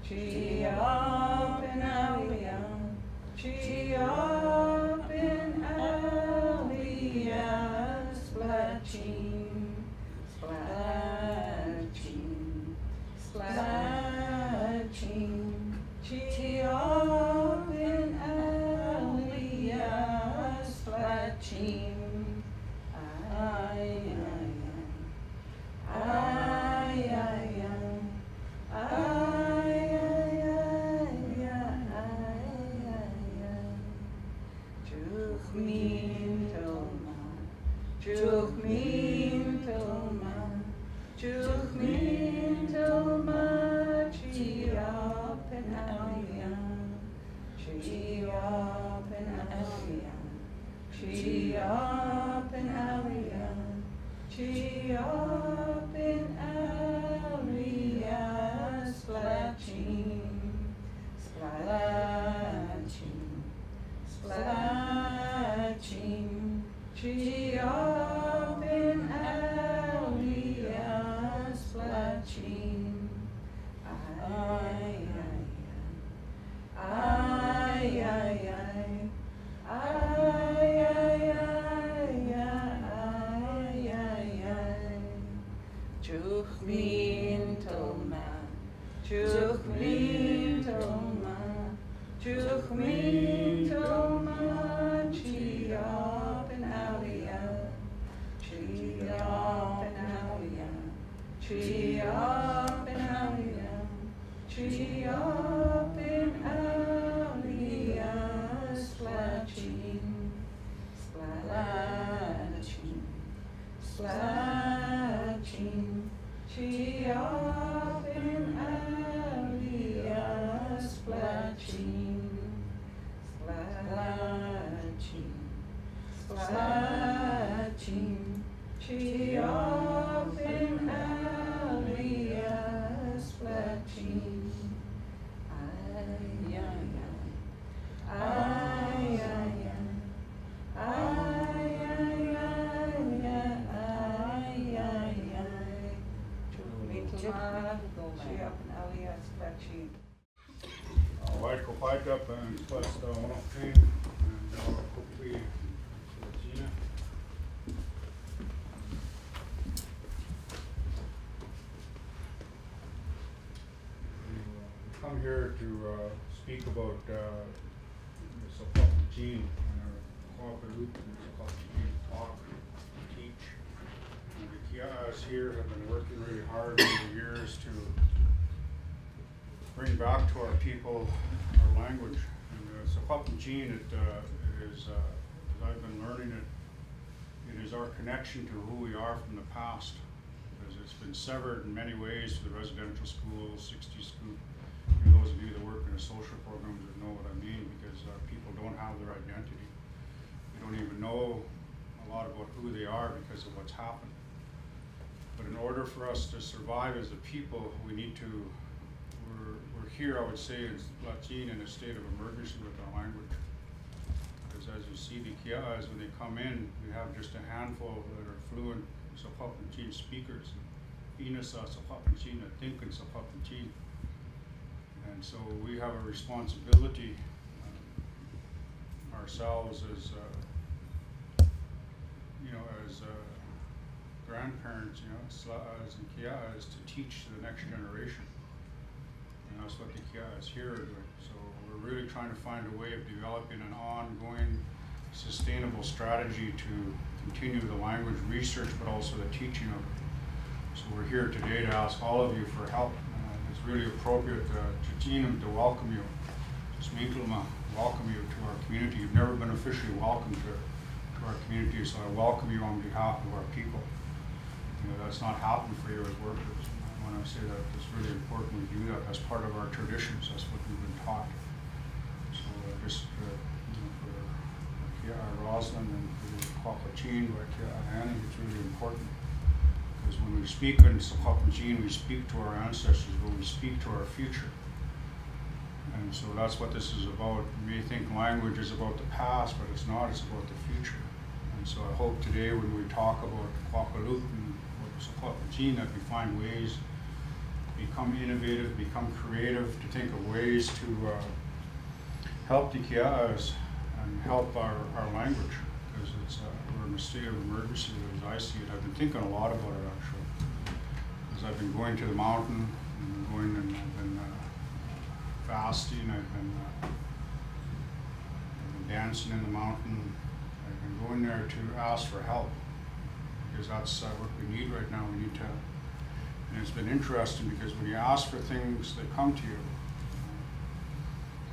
Chiapin Aliyah, Chiapin Aliyah, Splatsin, Splatsin, Splatsin, Chiapin Aliyah, Splatsin. Ay, ay, ay, ay, ay, Juchmin Toma, Juchmin Toma, Juchmin Toma, Chiapin Aliyah, Chiapin Aliyah, Chiapin Aliyah, Chiapin Aliyah, Splatsin, Splatsin, Splatsin, Chiapin Aliyah, Splatsin. Ay, ay, ay, ay, ay, ay, ay, ay, ay, ay. Juchmin Toma, Juchmin Toma, Juchmin Toma, Chiapin Aliyah, Chiapin Aliyah, Chiapin Aliyah, Chiapin Aliyah, Splatsin, Splatsin, Splatsin, Chiapin Aliyah, Splatsin, Splatsin, Splatsin, Chiapin Aliyah, Splatsin. Ay, ay, ay, ay, ay, ay, ay, ay, ay, ay. Juchmin Toma, Chiapin Aliyah, Splatsin. Vaikka paikapäin päästä unohtiin ja kuppi siinä. Come here to speak about Splatsin and our cooperative Splatsin talk, teach. And the kias here have been working really hard over the years to bring back to our people our language. And Splatsin, it is, as I've been learning it, it is our connection to who we are from the past. Because it's been severed in many ways to the residential schools, 60s school. And those of you that work in the social programs would know what I mean, because our people don't have their identity. They don't even know a lot about who they are because of what's happened. But in order for us to survive as a people, we need to we're here, I would say, in Splatsin in a state of emergency with our language. Because as you see, the kias, when they come in, we have just a handful that are fluent Splatsin speakers. Inasa Splatsin, I think in Splatsin. And so we have a responsibility ourselves as, as grandparents, Slas and kias, to teach the next generation. And that's what the kias here are doing. So we're really trying to find a way of developing an ongoing, sustainable strategy to continue the language research, but also the teaching of it. So we're here today to ask all of you for help. It's really appropriate to welcome you. Welcome you to our community. You've never been officially welcomed to our community, so I welcome you on behalf of our people. That's not happened for you as workers. When I say that, it's really important we do that. That's part of our traditions. That's what we've been taught. So just for Rosalind and for the Splatsin, Annie, it's really important. Because when we speak in Splatsin, we speak to our ancestors, but we speak to our future. And so that's what this is about. You may think language is about the past, but it's not. It's about the future. And so I hope today when we talk about Splatsin, that we find ways become innovative, become creative, to think of ways to help the Kia'as and help our language, because it's we're in a state of emergency as I see it. I've been thinking a lot about it actually, as I've been going to the mountain and going and I've been fasting, I've been dancing in the mountain. I've been going there to ask for help, because that's what we need right now. We need to, and it's been interesting because when you ask for things, they come to you.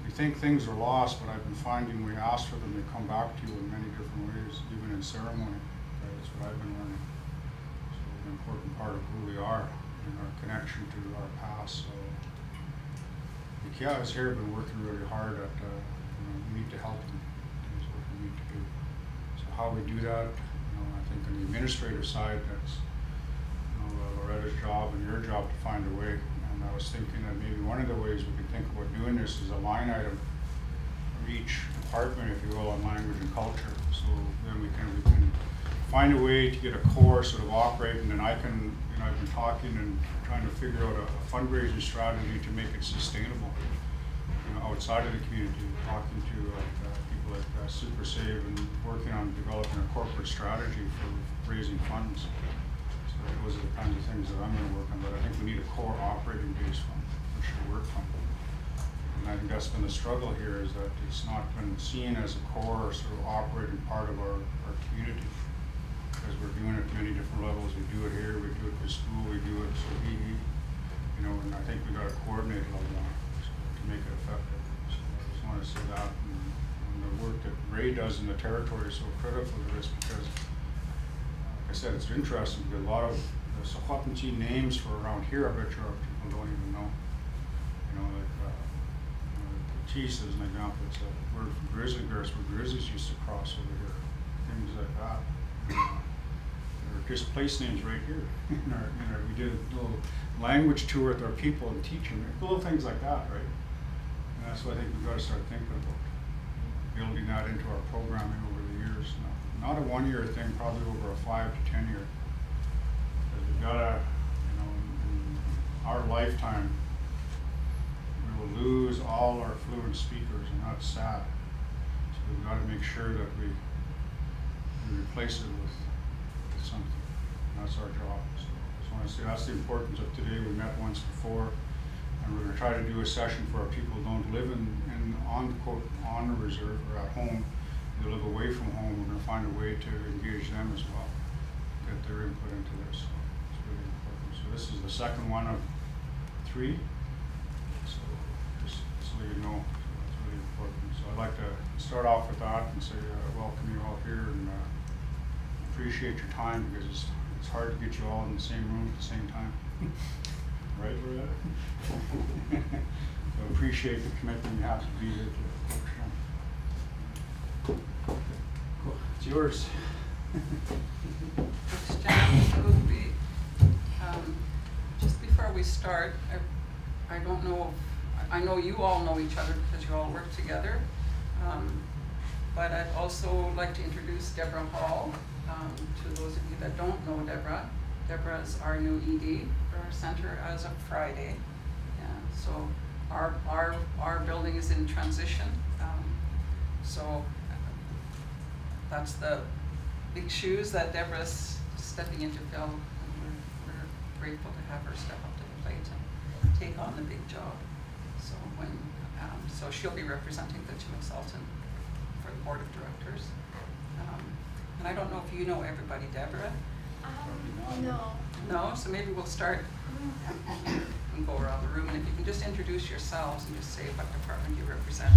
We think things are lost, but I've been finding we ask for them, they come back to you in many different ways, even in ceremony. That's what I've been learning. So an important part of who we are and our connection to our past. So the Kia'as here have been working really hard at, we need to help them. That's what we need to do. So how we do that, I think on the administrative side, that's Loretta's job and your job to find a way. And I was thinking that maybe one of the ways we could think about doing this is a line item for each department, if you will, on language and culture. So then we can find a way to get a core sort of operating, and I can, I've been talking and trying to figure out a fundraising strategy to make it sustainable, outside of the community, talking to people like Super Save and working on developing a corporate strategy for raising funds. Those are the kinds of things that I'm going to work on, but I think we need a core operating base fund which should work from. And I think that's been the struggle here, is that it's not been seen as a core sort of operating part of our community, because we're doing it at many different levels. We do it here, we do it for school, we do it so and I think we got to coordinate all that to make it effective. So I just want to say that, and the work that Ray does in the territory is so critical to this, because I said it's interesting because a lot of the Secwepemc names for around here, I bet you people don't even know. Like Tees as an example, it's a word for grizzly bears, where grizzlies used to cross over here, things like that. There are just place names right here. We did a little language tour with our people and teaching, little things like that, right? And that's what I think we've got to start thinking about, building that into our programming over the years. Not a 1 year thing, probably over a 5 to 10 year. Because we've got to, in our lifetime, we will lose all our fluent speakers, and that's sad. So we've got to make sure that we replace it with something. And that's our job. So I just want to say that's the importance of today. We met once before, and we're going to try to do a session for our people who don't live on the reserve or at home. They live away from home. We're going to find a way to engage them as well, get their input into this. So it's really important. So this is the second one of 3. So just so you know, so it's really important. So I'd like to start off with that and say welcome you all here, and appreciate your time, because it's hard to get you all in the same room at the same time. Right, Loretta? So appreciate the commitment you have to be here to work. Cool. It's yours. Thanks, Jan. Just before we start, I don't know if, I know you all know each other because you all work together, but I'd also like to introduce Deborah Hall to those of you that don't know Deborah. Deborah is our new ED for our center as of Friday. Yeah, so our building is in transition. So that's the big shoes that Deborah's stepping in to fill, and we're grateful to have her step up to the plate and take on the big job. So so she'll be representing the Chinook-Salton for the board of directors. And I don't know if you know everybody, Deborah. No. No, so maybe we'll start and go around the room, and if you can just introduce yourselves and just say what department you represent.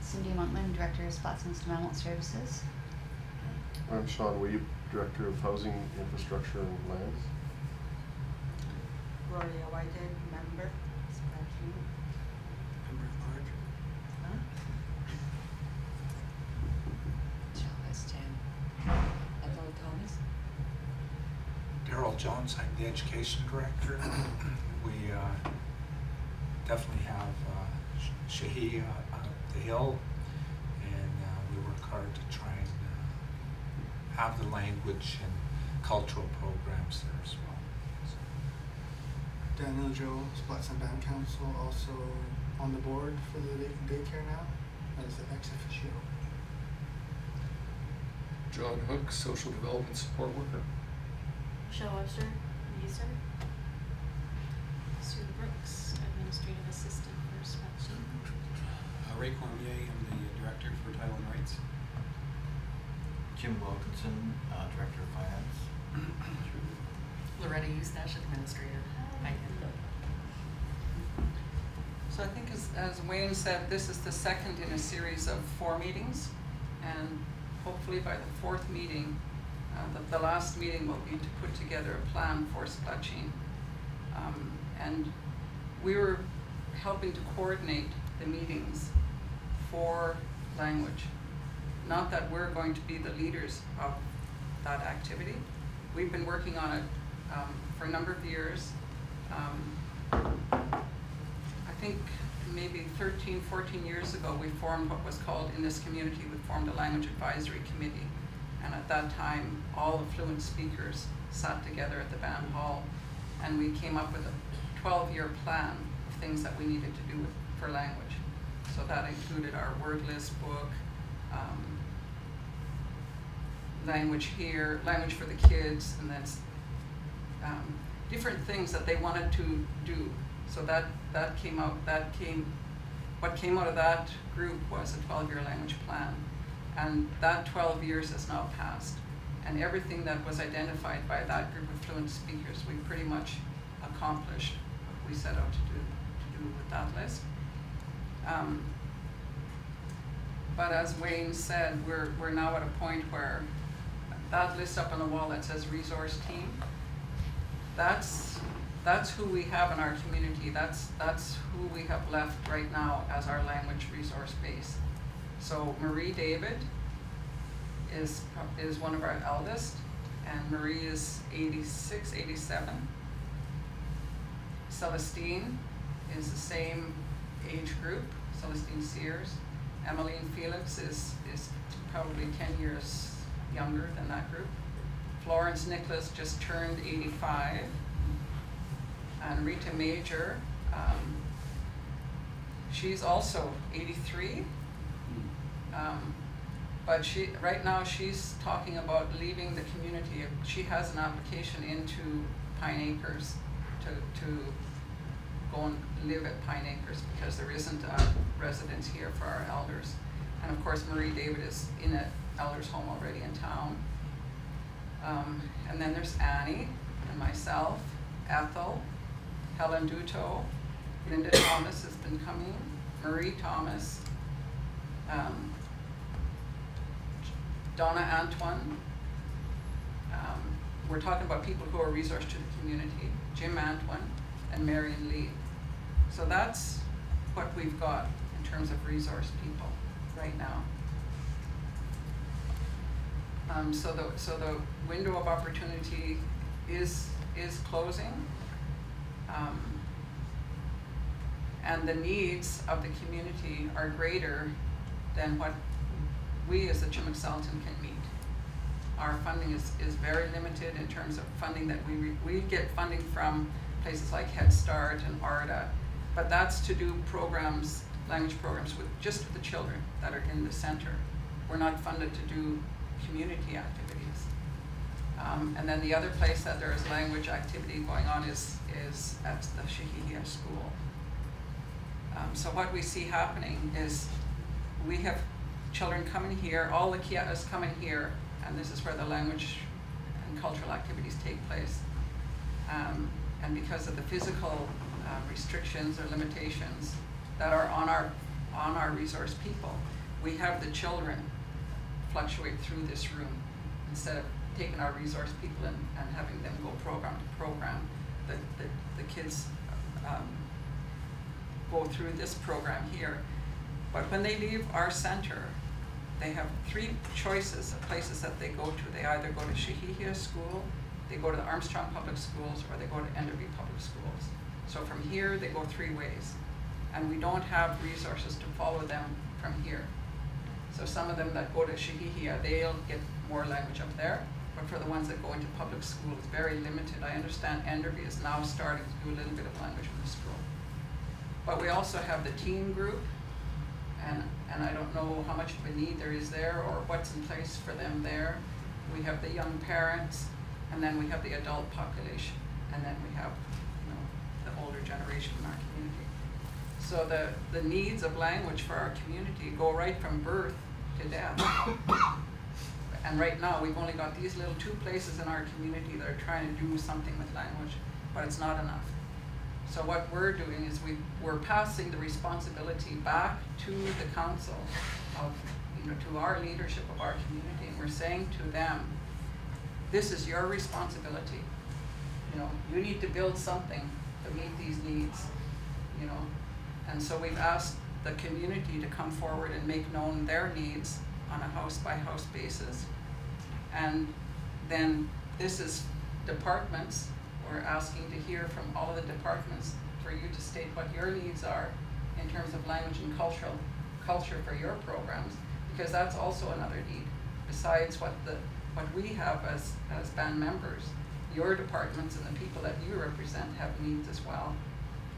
Cindy Monkman, Director of Splatsin Environmental Services. I'm Sean Weeb, Director of Housing, Infrastructure and Lands. Gloria Whitehead, Member, Splatsin. Member at large. Huh? Joe Jan. Ethel Thomas. Daryl Jones, I'm the Education Director. We definitely have Shahi up the hill, and we work hard to try and have the language and cultural programs there as well. So. Daniel Joe, Splatsin Band Council, also on the board for the daycare now as the ex officio. John Hook, Social Development Support Worker. Michelle Webster, user. Sue Brooks, Administrative Assistant for Splatsin. Ray Cormier, I'm the Director for Title and Rights. Jim Wilkinson, Director of Finance. Loretta Eustache, Administrator. Hi. So I think as Wayne said, this is the second in a series of 4 meetings, and hopefully by the 4th meeting, the last meeting will be to put together a plan for Splatsin. And we were helping to coordinate the meetings for language. Not that we're going to be the leaders of that activity. We've been working on it for a number of years. I think maybe 13, 14 years ago, we formed what was called, in this community, we formed a language advisory committee. And at that time, all the fluent speakers sat together at the band hall, and we came up with a 12-year plan of things that we needed to do for language. So that included our word list book, language here, language for the kids, and then different things that they wanted to do. So that came out, what came out of that group was a 12-year language plan. And that 12 years has now passed. And everything that was identified by that group of fluent speakers, we pretty much accomplished what we set out to do with that list. But as Wayne said, we're now at a point where that list up on the wall that says resource team, that's who we have in our community. That's who we have left right now as our language resource base. So Marie David is one of our eldest, and Marie is 86, 87. Celestine is the same age group, Celestine Sears. Emmeline Felix is probably 10 years younger than that group. Florence Nicholas just turned 85. And Rita Major, she's also 83. But right now she's talking about leaving the community. She has an application into Pine Acres to go and live at Pine Acres because there isn't a residence here for our elders. And of course Marie David is in an elders home already in town. And then there's Annie and myself, Ethel, Helen Duto, Linda Thomas has been coming, Marie Thomas, Donna Antoine. We're talking about people who are a resource to the community, Jim Antoine and Marion Lee. So that's what we've got in terms of resource people right now. So the window of opportunity is closing. And the needs of the community are greater than what we as the Chimook-Salton can meet. Our funding is very limited in terms of funding that we get funding from places like Head Start and ARDA, but that's to do programs, language programs with just the children that are in the center. We're not funded to do community activities. And then the other place that there is language activity going on is at the Shahihia school. So what we see happening is we have children coming here, all the Kiatas coming here, and this is where the language and cultural activities take place. And because of the physical restrictions or limitations that are on our resource people, we have the children fluctuate through this room instead of taking our resource people and having them go program to program. The kids go through this program here. But when they leave our center, they have 3 choices of places that they go to. They either go to Shahihia School, they go to the Armstrong Public Schools, or they go to Enderby Public Schools. So from here, they go 3 ways. And we don't have resources to follow them from here. So some of them that go to Shahihia, they'll get more language up there. But but for the ones that go into public school, it's very limited. I understand Enderby is now starting to do a little bit of language in the school. But we also have the teen group, and I don't know how much of a need there is there or what's in place for them there. We have the young parents, and then we have the adult population, and then we have, you know, the older generation in our community. So the needs of language for our community go right from birth to death. And right now, we've only got these little 2 places in our community that are trying to do something with language, but it's not enough. So what we're doing is we're passing the responsibility back to the council of, you know, to our leadership of our community, and we're saying to them, this is your responsibility. You know, you need to build something to meet these needs, you know. And so we've asked the community to come forward and make known their needs on a house-by-house basis. And then this is departments. We're asking to hear from all of the departments for you to state what your needs are in terms of language and culture for your programs, because that's also another need. Besides what we have as band members, your departments and the people that you represent have needs as well.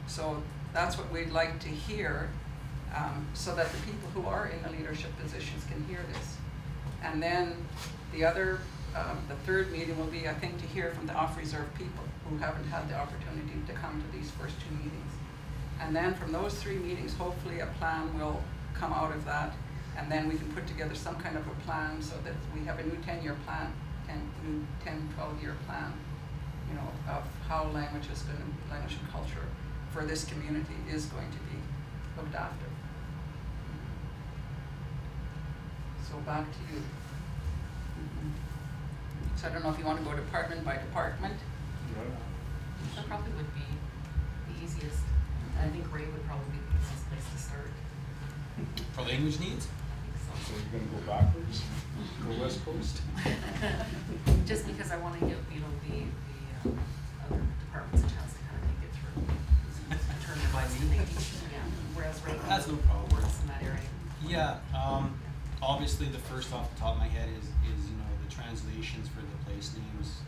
So that's what we'd like to hear, so that the people who are in the leadership positions can hear this. And then the third meeting will be, I think, to hear from the off-reserve people who haven't had the opportunity to come to these first 2 meetings. And then from those 3 meetings, hopefully a plan will come out of that, and then we can put together some kind of a plan so that we have a new 10-year plan, new 10, 12-year plan, you know, of how language and culture for this community is going to be looked after. So back to you. So I don't know if you want to go department by department. That probably would be the easiest. I think Ray would probably be the easiest place to start. For language needs? I So think you're gonna go backwards, go west coast? so. Just because I want to give, you know, the other departments a chance to kind of think it through. Internalize the thinking, yeah. Whereas Ray That's no problem. works in that area. Yeah, obviously the first off the top of my head is you know, the translations for the place names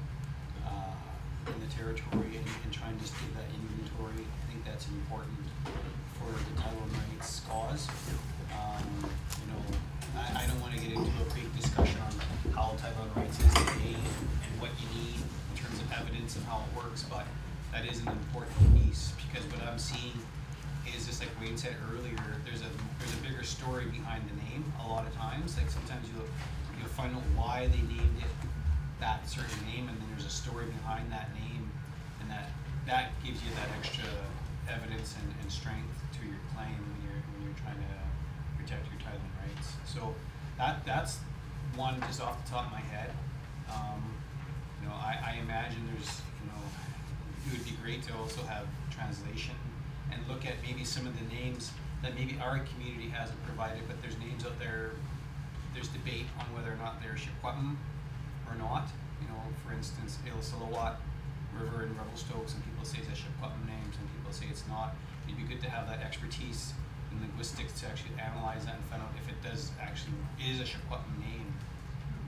in the territory, and trying to just give that inventory. I think that's important for the title rights cause. You know, I don't want to get into a big discussion on how title rights is today and what you need in terms of evidence and how it works, but that is an important piece, because what I'm seeing is, just like Wayne said earlier, there's a bigger story behind the name a lot of times. Like sometimes you'll find out why they named it that certain name, and then there's a story behind that name, and that gives you that extra evidence and strength to your claim when you're trying to protect your title and rights. So that's one just off the top of my head. You know, I imagine there's, you know, it would be great to also have translation and look at maybe some of the names that maybe our community hasn't provided, but there's names out there, there's debate on whether or not they're Shikwatm or not. You know, for instance, Illisilawat River in Revelstoke, some people say it's a Shikwatm name, some people say it's not. It'd be good to have that expertise in linguistics to actually analyze that and find out if it is a Shikwatm name,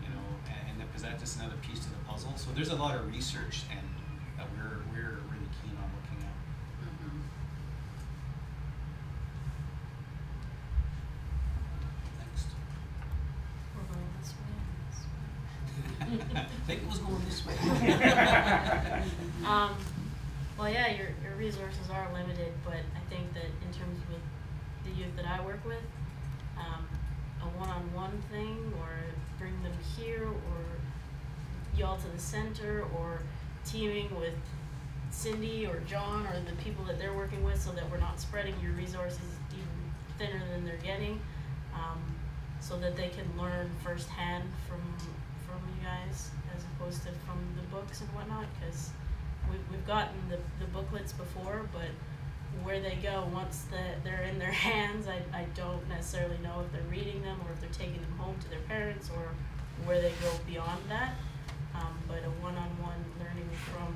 you know, and because that's just another piece to the puzzle. So there's a lot of research and that we're really keen on looking at. Next. We're going this way. I think it was going this way. Well, yeah, your resources are limited, but I think that in terms of the youth that I work with, a one-on-one thing, or bring them here, or y'all to the center, or teaming with Cindy or John or the people that they're working with, so that we're not spreading your resources even thinner than they're getting, so that they can learn firsthand from you guys as opposed to from the books and whatnot, because we've gotten the booklets before, but where they go once they're in their hands, I don't necessarily know if they're reading them or if they're taking them home to their parents, or where they go beyond that. But a one-on-one learning from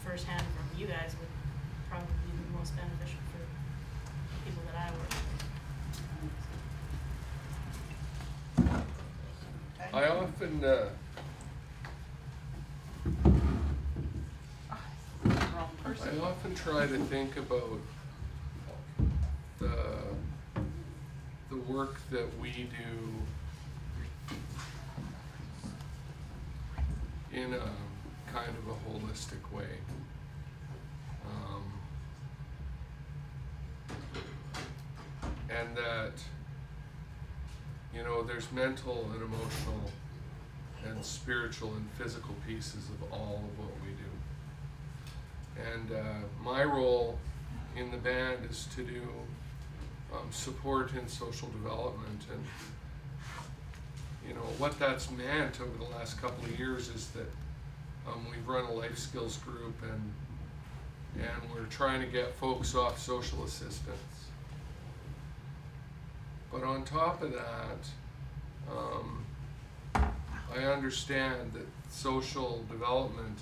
firsthand from you guys would probably be the most beneficial for the people that I work with. I often person? I often try to think about the work that we do in a kind of a holistic way. And that, you know, there's mental and emotional and spiritual and physical pieces of all of what we do. And my role in the band is to do support in social development. And you know what that's meant over the last couple of years is that we've run a life skills group, and we're trying to get folks off social assistance. But on top of that, I understand that social development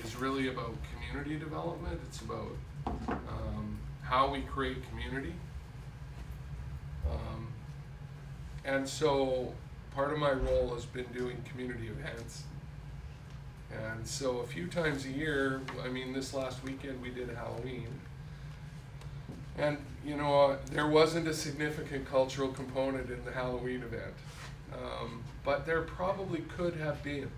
is really about community development. It's about how we create community. And so part of my role has been doing community events. And so a few times a year, I mean, this last weekend we did Halloween. And, you know, there wasn't a significant cultural component in the Halloween event. But there probably could have been.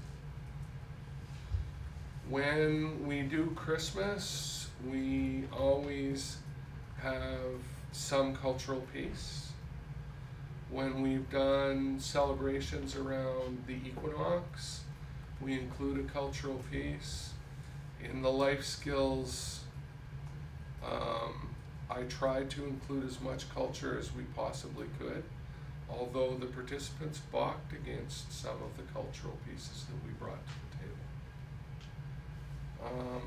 When we do Christmas, we always have some cultural piece. When we've done celebrations around the equinox, we include a cultural piece. In the life skills, I tried to include as much culture as we possibly could, although the participants balked against some of the cultural pieces that we brought to the table.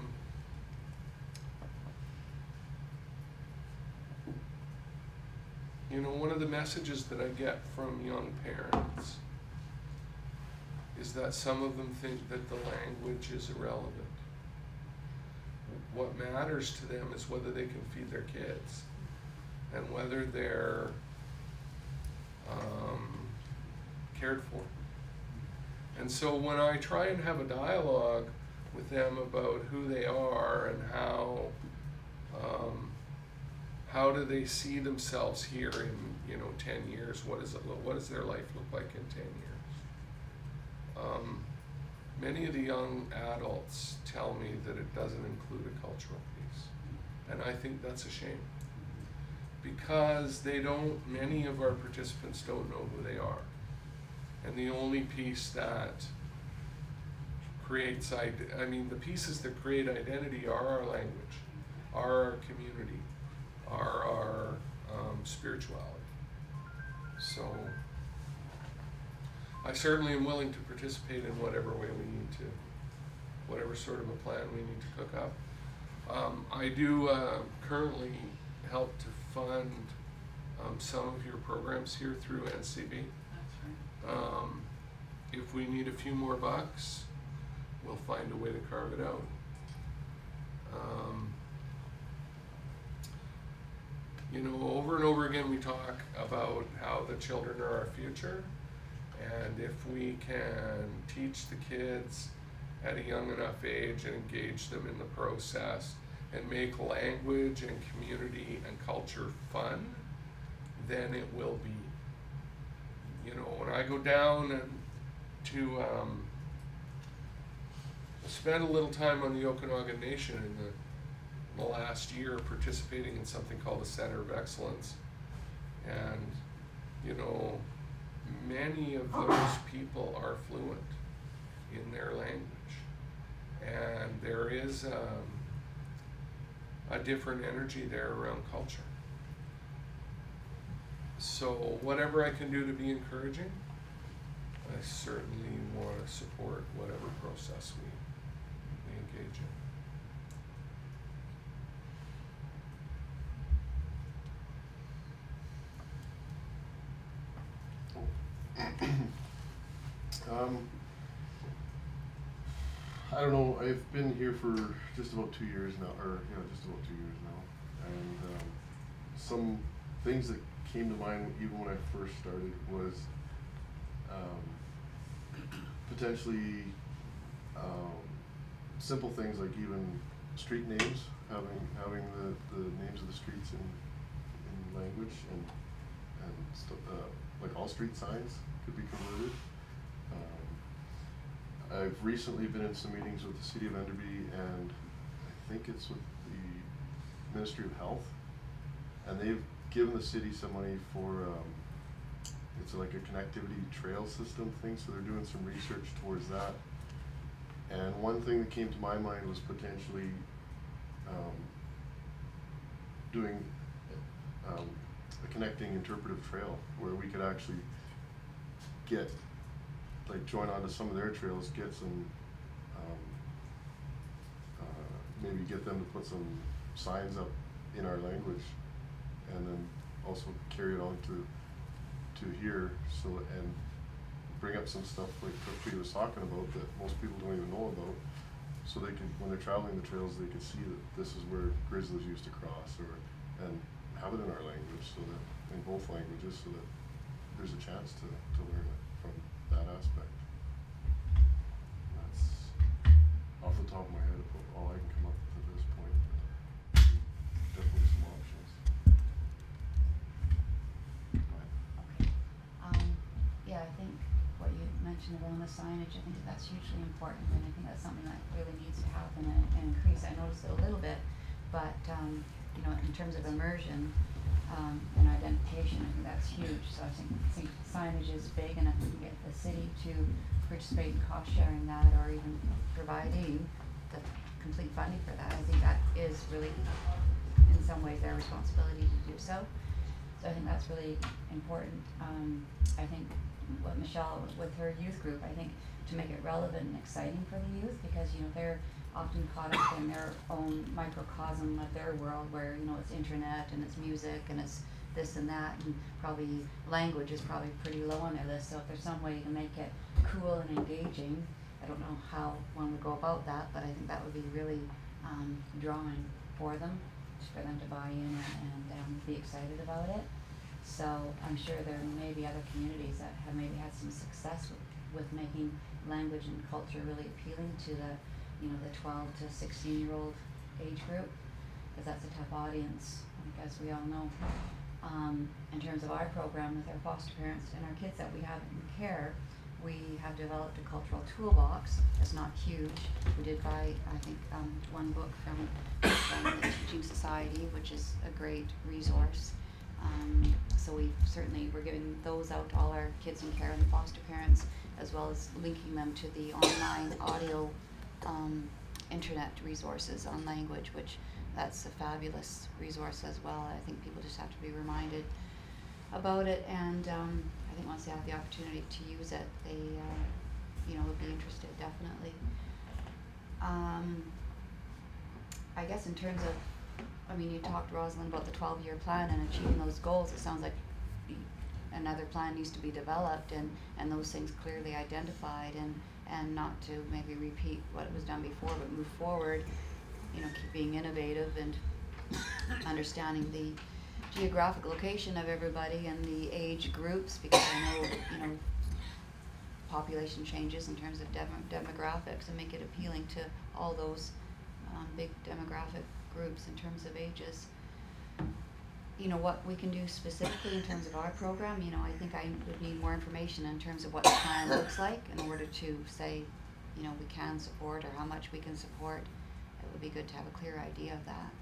You know, one of the messages that I get from young parents is that some of them think that the language is irrelevant. What matters to them is whether they can feed their kids and whether they're cared for. And so when I try and have a dialogue with them about who they are and how do they see themselves here in, you know, 10 years, what does their life look like in 10 years? Many of the young adults tell me that it doesn't include a cultural piece. And I think that's a shame. Because many of our participants don't know who they are. And the only piece that creates, the pieces that create identity are our language, are our community, are our spirituality. So I certainly am willing to participate in whatever way we need to, whatever sort of a plan we need to cook up. I do currently help to fund some of your programs here through NCB. That's right. If we need a few more bucks, we'll find a way to carve it out. You know, over and over again we talk about how the children are our future, and if we can teach the kids at a young enough age and engage them in the process and make language and community and culture fun, then it will be. You know, when I go down and to spend a little time on the Okanagan Nation in the last year participating in something called the Center of Excellence, and you know, many of those people are fluent in their language, and there is a different energy there around culture. So whatever I can do to be encouraging, I certainly want to support whatever process we engage in. I don't know, I've been here for just about 2 years now, just about 2 years now. And some things that came to mind even when I first started was potentially simple things like even street names, having the names of the streets in language, and like all street signs could be converted. I've recently been in some meetings with the City of Enderby, and I think it's with the Ministry of Health, and they've given the city some money for it's like a connectivity trail system thing, so they're doing some research towards that. And one thing that came to my mind was potentially doing a connecting interpretive trail where we could actually get, like, join onto some of their trails, get some, maybe get them to put some signs up in our language, and then also carry it on to here, so, and bring up some stuff like Trustee was talking about that most people don't even know about, so they can, when they're traveling the trails, they can see that this is where grizzlies used to cross, and have it in our language, so that, in both languages, so that there's a chance to learn it from that aspect. That's off the top of my head all I can come up with at this point. Definitely some options. Yeah, I think what you mentioned around the signage, I think that's hugely important, and I think that's something that really needs to happen and increase. I noticed it a little bit, but you know, in terms of immersion and identification, I think that's huge. So I think signage is big, and if we can get the city to participate in cost sharing that, or even providing the complete funding for that, I think that is really, in some ways, their responsibility to do so. So I think that's really important. I think what Michelle, with her youth group, I think to make it relevant and exciting for the youth, because, you know, they're often caught up in their own microcosm of their world where, you know, it's internet and it's music and it's this and that, and probably language is probably pretty low on their list. So if there's some way to make it cool and engaging, I don't know how one would go about that, but I think that would be really drawing for them to buy in and be excited about it. So I'm sure there may be other communities that have maybe had some success with making language and culture really appealing to the, you know, the 12 to 16-year-old age group, because that's a tough audience, I think, as we all know. In terms of our program with our foster parents and our kids that we have in care, we have developed a cultural toolbox. It's not huge. We did buy, I think, one book from the Teaching Society, which is a great resource. So we're giving those out to all our kids in care and foster parents, as well as linking them to the online audio internet resources on language, which that's a fabulous resource as well. I think people just have to be reminded about it, and I think once they have the opportunity to use it, they you know, would be interested, definitely. I guess in terms of, I mean, you talked, Rosalind, about the 12-year plan and achieving those goals. It sounds like another plan needs to be developed, and those things clearly identified, and not to maybe repeat what was done before, but move forward, you know, keep being innovative and understanding the geographic location of everybody and the age groups, because I know, you know, population changes in terms of demographics, and make it appealing to all those big demographic groups in terms of ages. You know, what we can do specifically in terms of our program, you know, I think I would need more information in terms of what the plan looks like in order to say, you know, we can support, or how much we can support. It would be good to have a clear idea of that.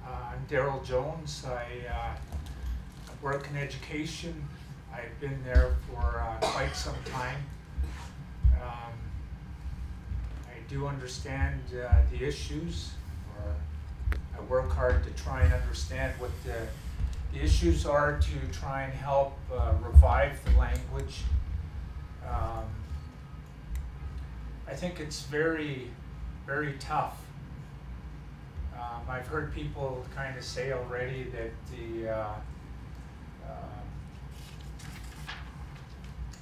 I'm Daryl Jones. I work in education. I've been there for quite some time. I do understand the issues, or I work hard to try and understand what the issues are, to try and help revive the language. I think it's very, very tough. I've heard people kind of say already that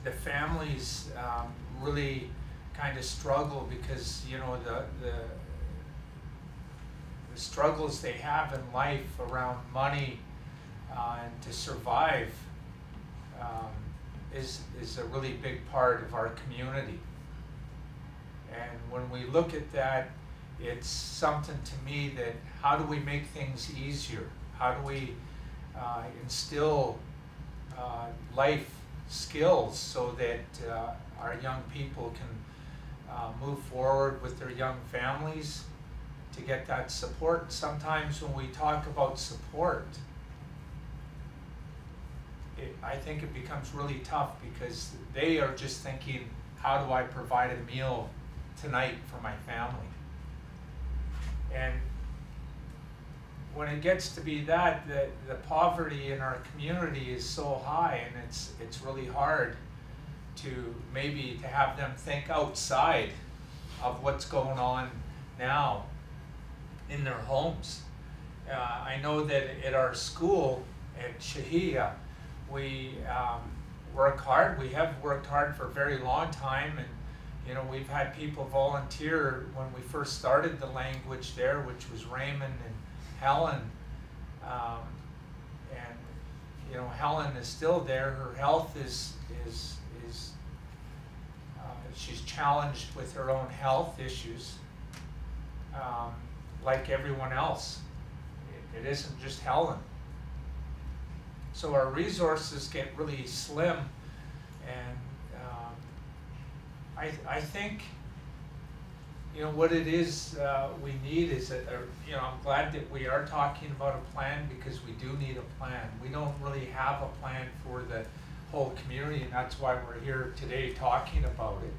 the families really kind of struggle, because, you know, the struggles they have in life around money and to survive is a really big part of our community. And when we look at that, it's something to me that how do we make things easier? How do we instill life skills so that our young people can move forward with their young families to get that support. Sometimes when we talk about support, I think it becomes really tough because they are just thinking, how do I provide a meal tonight for my family? And when it gets to be that, the poverty in our community is so high, and it's really hard to maybe to have them think outside of what's going on now in their homes. I know that at our school at Shahia, we work hard. We have worked hard for a very long time, and you know, we've had people volunteer when we first started the language there, which was Raymond and Helen. And you know, Helen is still there. Her health is she's challenged with her own health issues, like everyone else. It isn't just Helen. So our resources get really slim, and I think, you know, what it is we need is you know, I'm glad that we are talking about a plan, because we do need a plan. We don't really have a plan for the whole community, and that's why we're here today talking about it.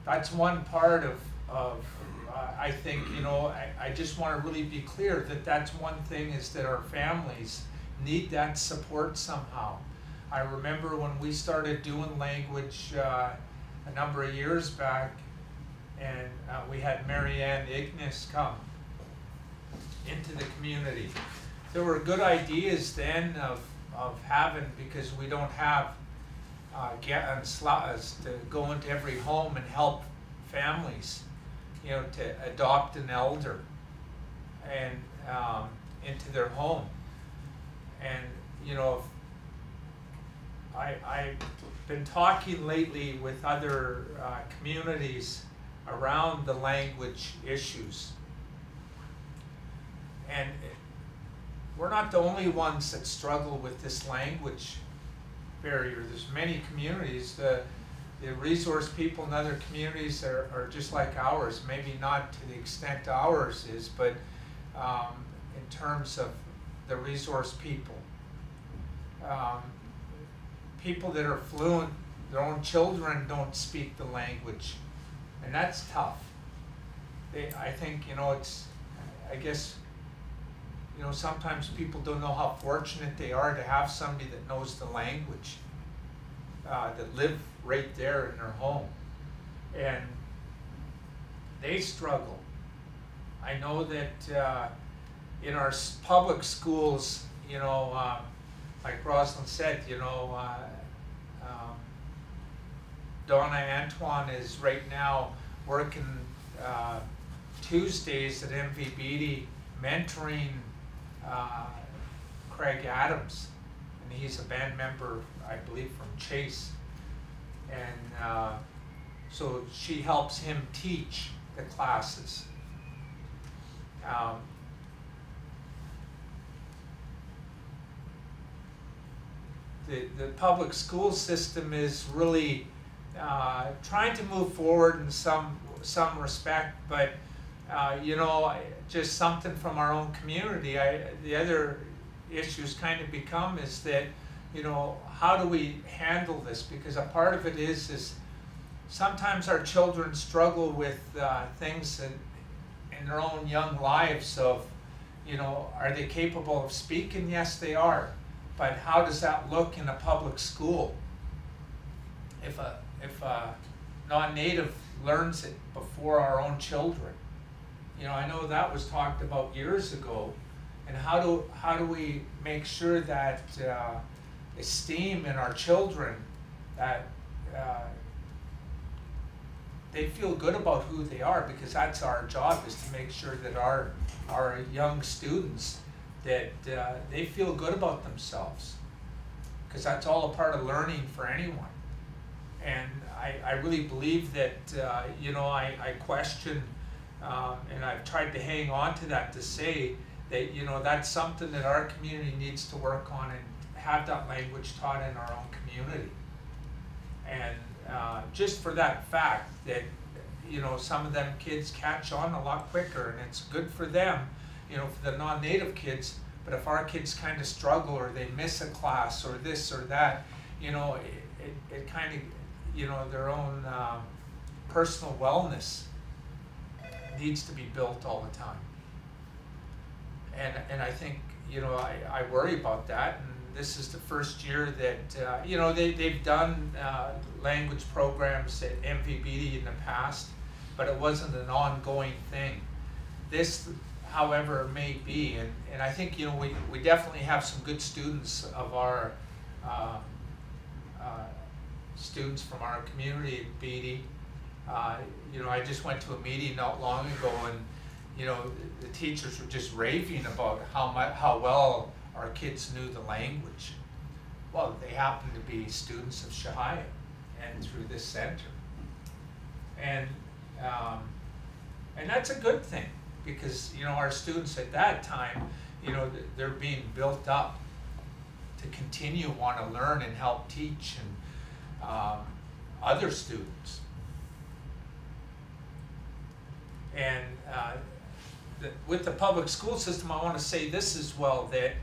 That's one part of I think, you know, I just want to really be clear that that's one thing, is that our families need that support somehow. I remember when we started doing language a number of years back, and we had Marianne Ignis come into the community. There were good ideas then of having, because we don't have to go into every home and help families, you know, to adopt an elder and into their home. And you know, I've been talking lately with other communities around the language issues, and we're not the only ones that struggle with this language barrier. There's many communities. The resource people in other communities are just like ours, maybe not to the extent ours is, but in terms of the resource people. People that are fluent, their own children don't speak the language, and that's tough. I think, you know, I guess, you know, sometimes people don't know how fortunate they are to have somebody that knows the language, that live right there in their home, and they struggle. I know that in our public schools, you know, like Rosalind said, you know, Donna Antoine is right now working Tuesdays at MVBD mentoring Craig Adams, and he's a band member, I believe, from Chase, and so she helps him teach the classes. The public school system is really trying to move forward in some respect, but you know, just something from our own community. The other issues kind of become is that, you know, how do we handle this? Because a part of it is sometimes our children struggle with things in their own young lives of, you know, are they capable of speaking? Yes, they are. But how does that look in a public school? If a non-native learns it before our own children, you know, I know that was talked about years ago. And how do we make sure that esteem in our children, that they feel good about who they are, because that's our job, is to make sure that our young students, that they feel good about themselves, because that's all a part of learning for anyone. And I really believe that, you know, I question, and I've tried to hang on to that, to say that, you know, that's something that our community needs to work on, and have that language taught in our own community. And just for that fact that, you know, some of them kids catch on a lot quicker, and it's good for them, you know, for the non-native kids. But if our kids kind of struggle, or they miss a class, or this or that, you know, it kind of, you know, their own personal wellness needs to be built all the time. And I think, you know, I worry about that. And this is the first year that, you know, they've done language programs at MVBD in the past, but it wasn't an ongoing thing. This, however, may be, and I think, you know, we definitely have some good students of our students from our community at BD. You know, I just went to a meeting not long ago, and, you know, the teachers were just raving about how well our kids knew the language. Well, they happen to be students of Shahaya and through this center. And that's a good thing, because, you know, our students at that time, you know, they're being built up to continue want to learn and help teach and other students. And with the public school system, I want to say this as well, that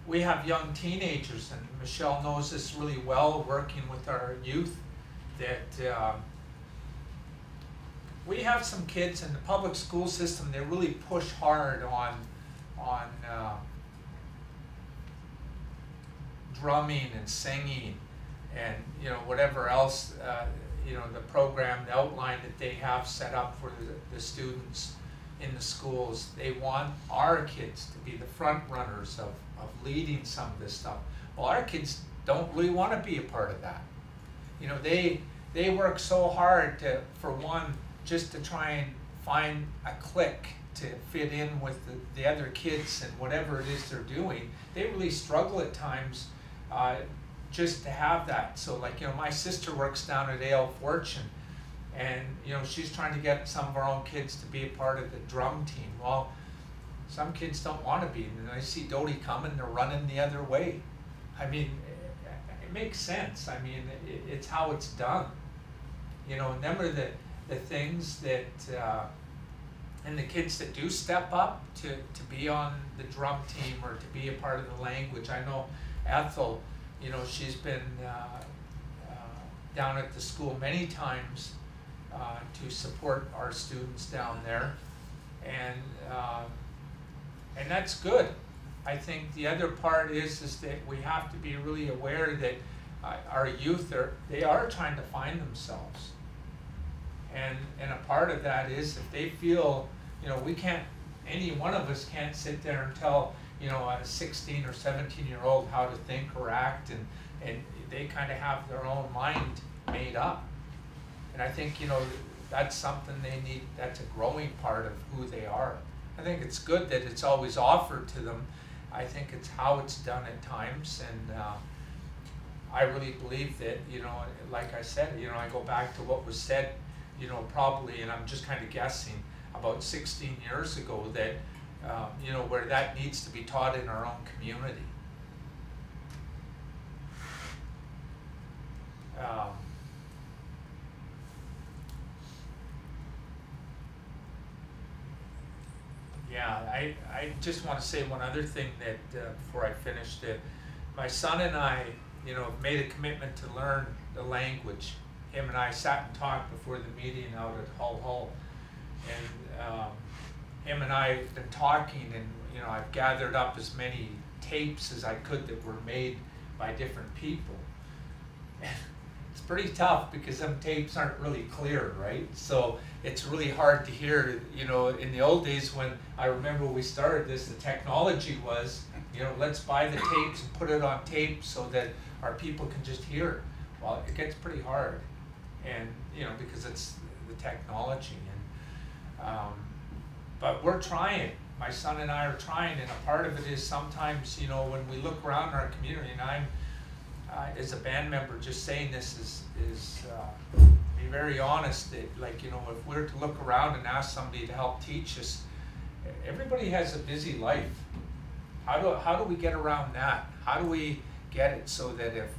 we have young teenagers, and Michelle knows this really well, working with our youth, that we have some kids in the public school system, they really push hard on drumming and singing, and, you know, whatever else, you know, the program, the outline that they have set up for the students in the schools. They want our kids to be the front runners of leading some of this stuff. Well, our kids don't really want to be a part of that. You know, they work so hard to, for one, just to try and find a clique to fit in with the other kids and whatever it is they're doing. They really struggle at times just to have that. So, like, you know, my sister works down at Ale Fortune, and, you know, she's trying to get some of our own kids to be a part of the drum team. Well, some kids don't want to be, and I see Dodie coming, they're running the other way. I mean, it makes sense. I mean, it's how it's done. You know, and them are the things that, and the kids that do step up to be on the drum team or to be a part of the language. I know Ethel, you know, she's been down at the school many times to support our students down there, and that's good. I think the other part is that we have to be really aware that our youth they are trying to find themselves, and a part of that is if they feel, you know, we can't, any one of us can't sit there and tell, you know, a 16 or 17-year-old how to think or act, and they kind of have their own mind made up. And I think, you know, that's something they need, that's a growing part of who they are. I think it's good that it's always offered to them. I think it's how it's done at times, and I really believe that, you know, like I said, you know, I go back to what was said, you know, probably, and I'm just kind of guessing, about 16 years ago, that you know, where that needs to be taught in our own community. Yeah, I just want to say one other thing that before I finish, that my son and I, you know, made a commitment to learn the language. Him and I sat and talked before the meeting out at Hull Hall, and him and I have been talking, and, you know, I've gathered up as many tapes as I could that were made by different people. And it's pretty tough because them tapes aren't really clear, right? So it's really hard to hear. You know, in the old days when I remember we started this, the technology was, you know, let's buy the tapes and put it on tape so that our people can just hear it. Well, it gets pretty hard. and, you know, because it's the technology, and, but we're trying. My son and I are trying, and a part of it is sometimes, you know, when we look around our community, and I'm, as a band member, just saying this is be very honest, that, like, you know, if we're to look around and ask somebody to help teach us, everybody has a busy life. How do we get around that? How do we get it so that if,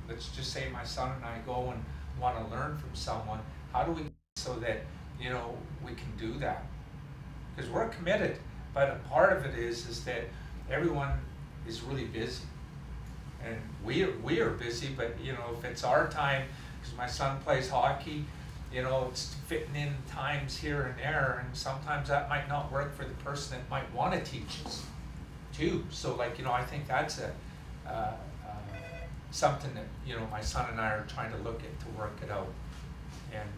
let's just say my son and I go and want to learn from someone, how do we get it so that, you know, we can do that? Because we're committed, but a part of it is that everyone is really busy, and we are busy. But, you know, if it's our time, because my son plays hockey, you know, it's fitting in times here and there, and sometimes that might not work for the person that might want to teach us too. So, like, you know, I think that's something that, you know, my son and I are trying to look at to work it out. And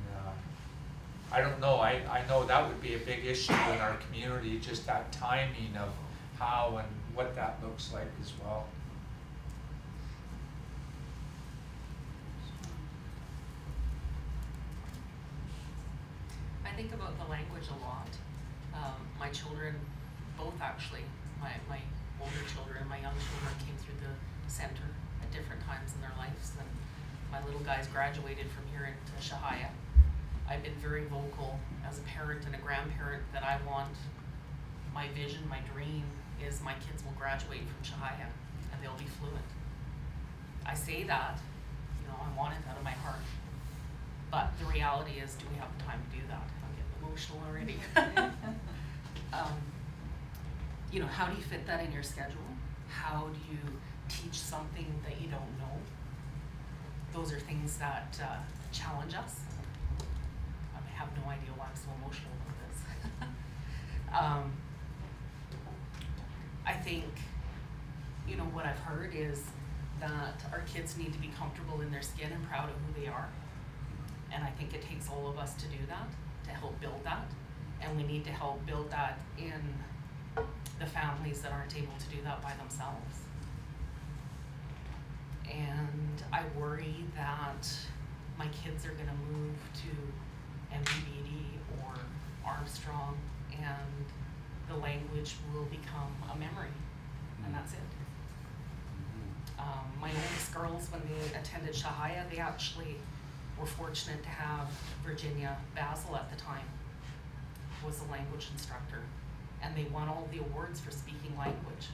I don't know, I know that would be a big issue in our community, just that timing of how and what that looks like as well. I think about the language a lot. My children, both actually, my older children and my young children came through the center at different times in their lives, and my little guys graduated from here into Shahaya. I've been very vocal as a parent and a grandparent that I want, my vision, my dream is my kids will graduate from Shahaya and they'll be fluent. I say that, you know, I want it out of my heart. But the reality is, do we have the time to do that? I'm getting emotional already. You know, how do you fit that in your schedule? How do you teach something that you don't know? Those are things that challenge us. I have no idea why I'm so emotional about this. I think, you know, what I've heard is that our kids need to be comfortable in their skin and proud of who they are. And I think it takes all of us to do that, to help build that. And we need to help build that in the families that aren't able to do that by themselves. And I worry that my kids are gonna move to MPBD or Armstrong, and the language will become a memory, and that's it. My oldest girls, when they attended Shahaya, they actually were fortunate to have Virginia Basil at the time, who was a language instructor, and they won all the awards for speaking language.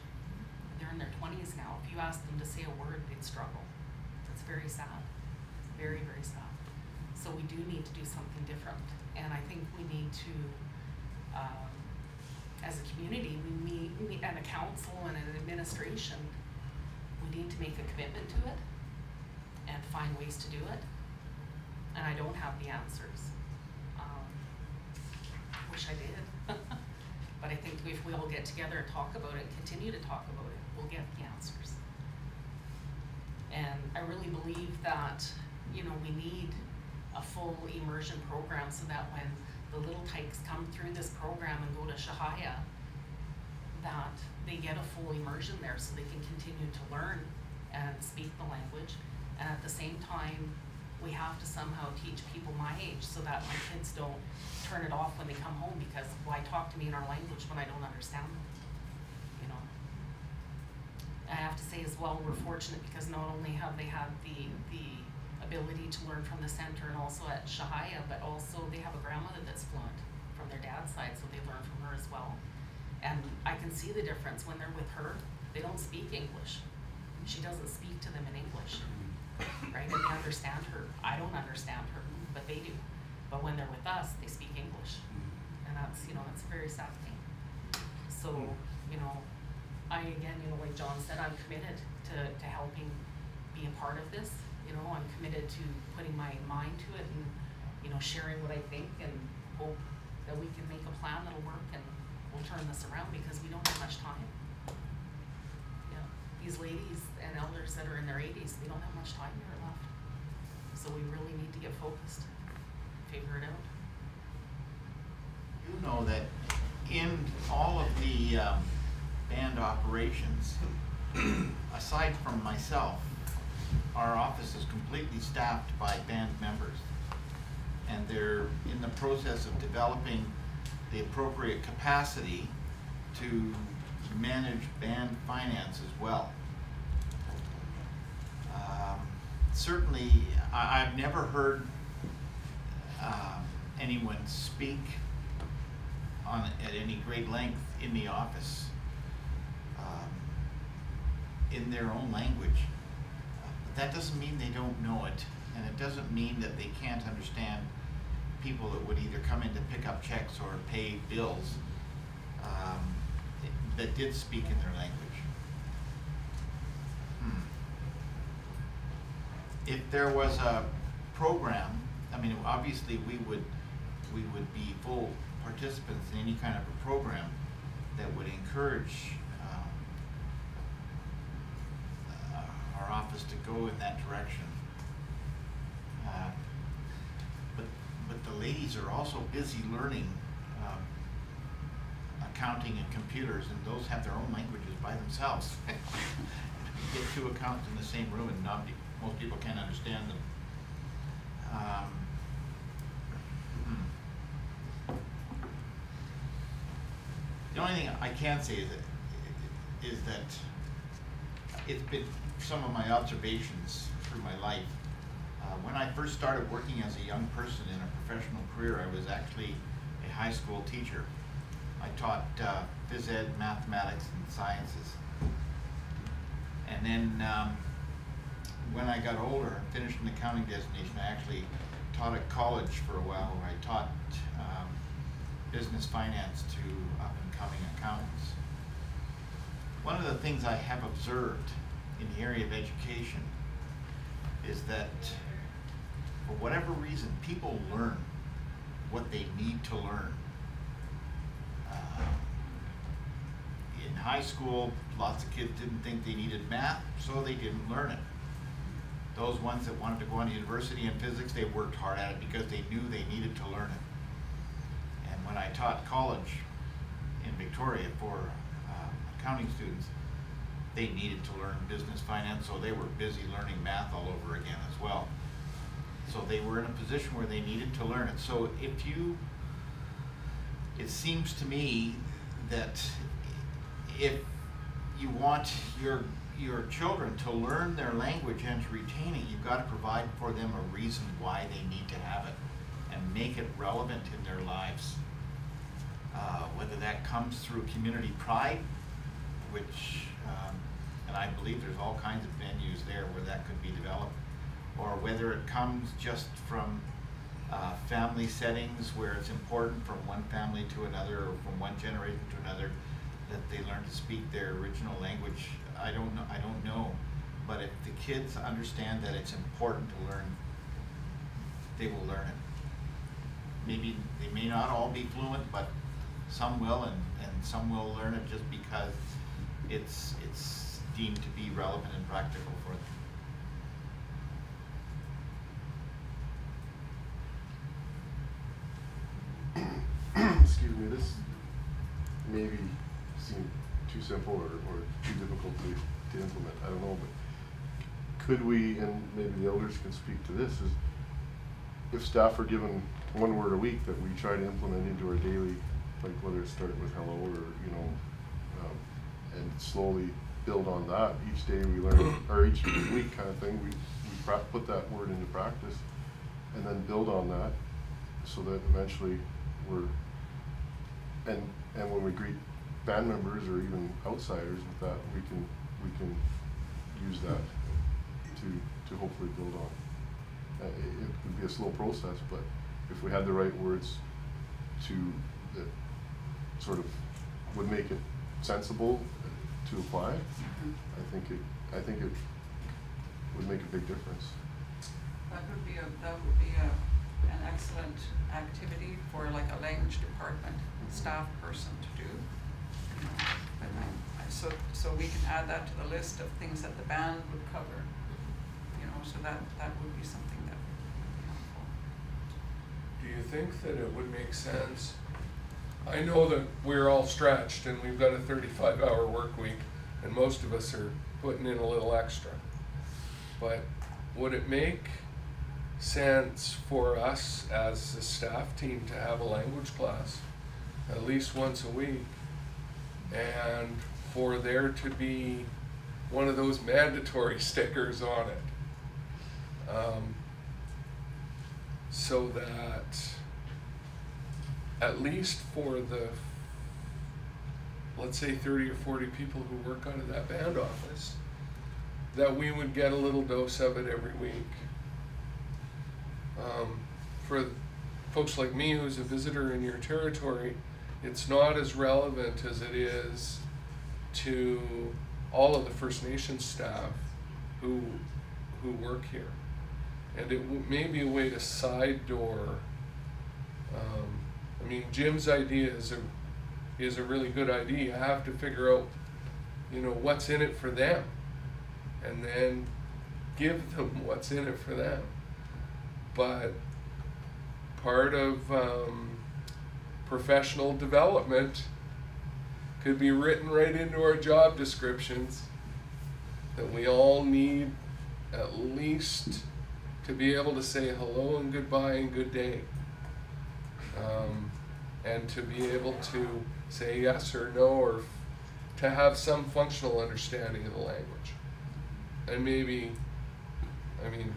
They're in their 20s now. If you ask them to say a word, they'd struggle. It's very sad, very, very sad. So we do need to do something different, and I think we need to, as a community, and a council and an administration, we need to make a commitment to it and find ways to do it. And I don't have the answers. Wish I did. But I think if we all get together and talk about it, continue to talk about it, we'll get the answers. And I really believe that, you know, we need a full immersion program so that when the little tykes come through this program and go to Shahaya, that they get a full immersion there so they can continue to learn and speak the language. And at the same time, we have to somehow teach people my age so that my kids don't turn it off when they come home, because why talk to me in our language when I don't understand them, you know? I have to say as well, we're fortunate because not only have they had the ability to learn from the center and also at Shahaya, but also they have a grandmother that's fluent from their dad's side, so they learn from her as well. And I can see the difference when they're with her. They don't speak English. She doesn't speak to them in English, right? And they understand her. I don't understand her, but they do. But when they're with us, they speak English. And that's, you know, that's a very sad thing. So, you know, again, you know, like John said, I'm committed to helping be a part of this. You know, I'm committed to putting my mind to it and, you know, sharing what I think, and hope that we can make a plan that'll work and we'll turn this around, because we don't have much time. Yeah, these ladies and elders that are in their 80s, they don't have much time here left. So we really need to get focused, figure it out. You know that in all of the band operations, aside from myself, our office is completely staffed by band members. and they're in the process of developing the appropriate capacity to manage band finance as well. Certainly, I've never heard anyone speak at any great length in the office in their own language. But that doesn't mean they don't know it, and it doesn't mean that they can't understand people that would either come in to pick up checks or pay bills that did speak in their language. If there was a program, I mean, obviously we would be full participants in any kind of a program that would encourage our office to go in that direction. But the ladies are also busy learning accounting and computers, and those have their own languages by themselves. You get two accountants in the same room and most people can't understand them. The only thing I can say is that it's been some of my observations through my life. When I first started working as a young person in a professional career, I was actually a high school teacher. I taught phys ed, mathematics, and sciences. And then when I got older and finished an accounting designation, I actually taught at college for a while, where I taught business finance to up-and-coming accountants. One of the things I have observed in the area of education is that for whatever reason, people learn what they need to learn. In high school, lots of kids didn't think they needed math, so they didn't learn it. Those ones that wanted to go on to university in physics, they worked hard at it because they knew they needed to learn it. And when I taught college in Victoria for accounting students, they needed to learn business finance, so they were busy learning math all over again as well. So they were in a position where they needed to learn it. So it seems to me that if you want your children to learn their language and to retain it, you've got to provide for them a reason why they need to have it and make it relevant in their lives. Whether that comes through community pride, which, and I believe there's all kinds of venues there where that could be developed, or whether it comes just from family settings where it's important from one family to another or from one generation to another that they learn to speak their original language. I don't know. But if the kids understand that it's important to learn, they will learn it. Maybe they may not all be fluent, but some will, and some will learn it just because it's deemed to be relevant and practical for them. Excuse me, this maybe seem too simple or too difficult to implement. I don't know, but could we, and maybe the elders can speak to this, is if staff are given one word a week that we try to implement into our daily, like whether it's starting with hello or, and slowly build on that. Each day we learn, or each week kind of thing, we put that word into practice and then build on that so that eventually we're, and when we greet band members or even outsiders with that, we can use that to hopefully build on. It would be a slow process, but if we had the right words that sort of would make it sensible to apply, I think it would make a big difference. That would be an excellent activity for like a language department staff person to do. So we can add that to the list of things that the band would cover. So that would be something that would be helpful. Do you think that it would make sense? I know that we're all stretched and we've got a 35-hour work week and most of us are putting in a little extra. But would it make sense for us as a staff team to have a language class at least once a week, and for there to be one of those mandatory stickers on it. So that at least for the, let's say 30 or 40 people who work out of that band office, that we would get a little dose of it every week. For folks like me who's a visitor in your territory, it's not as relevant as it is to all of the First Nations staff who work here. And it may be a way to side door. I mean, Jim's idea is a really good idea. You have to figure out, you know, what's in it for them, and then give them what's in it for them. But part of professional development could be written right into our job descriptions, that we all need at least to be able to say hello and goodbye and good day, and to be able to say yes or no, or to have some functional understanding of the language. And maybe, I mean,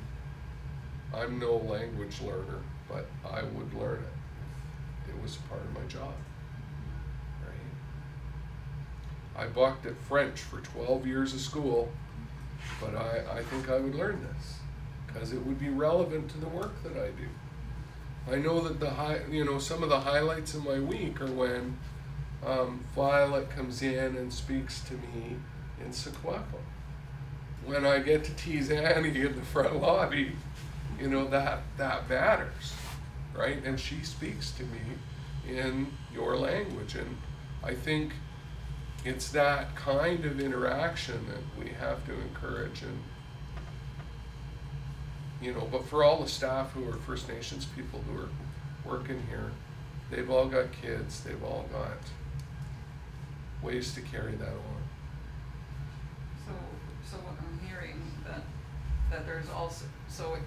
I'm no language learner, but I would learn it. It was part of my job, right? I balked at French for 12 years of school, but I think I would learn this, because it would be relevant to the work that I do. I know that some of the highlights of my week are when Violet comes in and speaks to me in Secwepemc. When I get to tease Annie in the front lobby, you know, that matters, right? And she speaks to me in your language. And I think it's that kind of interaction that we have to encourage. And you know, but for all the staff who are First Nations people who are working here, they've all got kids, they've all got ways to carry that on. So what I'm hearing, that there's also, so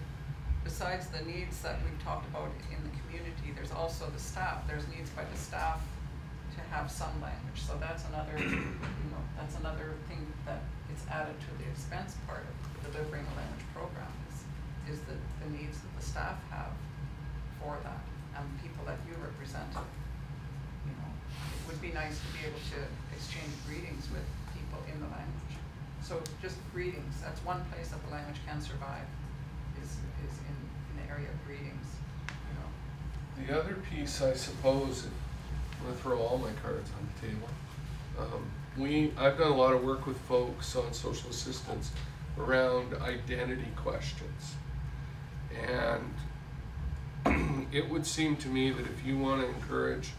besides the needs that we've talked about in the community, there's also the staff. There's needs by the staff to have some language. So that's another, you know, that's another thing that gets added to the expense part of delivering a language program is the needs that the staff have for that, and people that you represent. You know, it would be nice to be able to exchange greetings with people in the language. So just greetings, that's one place that the language can survive, is in the area of greetings, you know. The other piece, I suppose, I'm going to throw all my cards on the table. I've done a lot of work with folks on social assistance around identity questions. And it would seem to me that if you want to encourage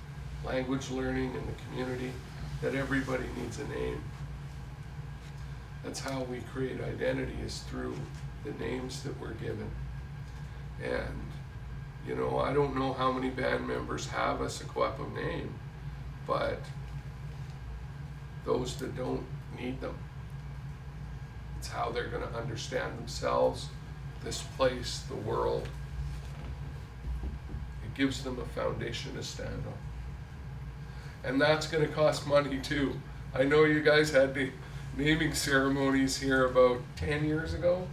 language learning in the community, that everybody needs a name. That's how we create identity, is through the names that we're given. And, you know, I don't know how many band members have a Secwepemc name, but those that don't need them. It's how they're going to understand themselves, this place, the world. It gives them a foundation to stand on. And that's going to cost money too. I know you guys had the naming ceremonies here about 10 years ago,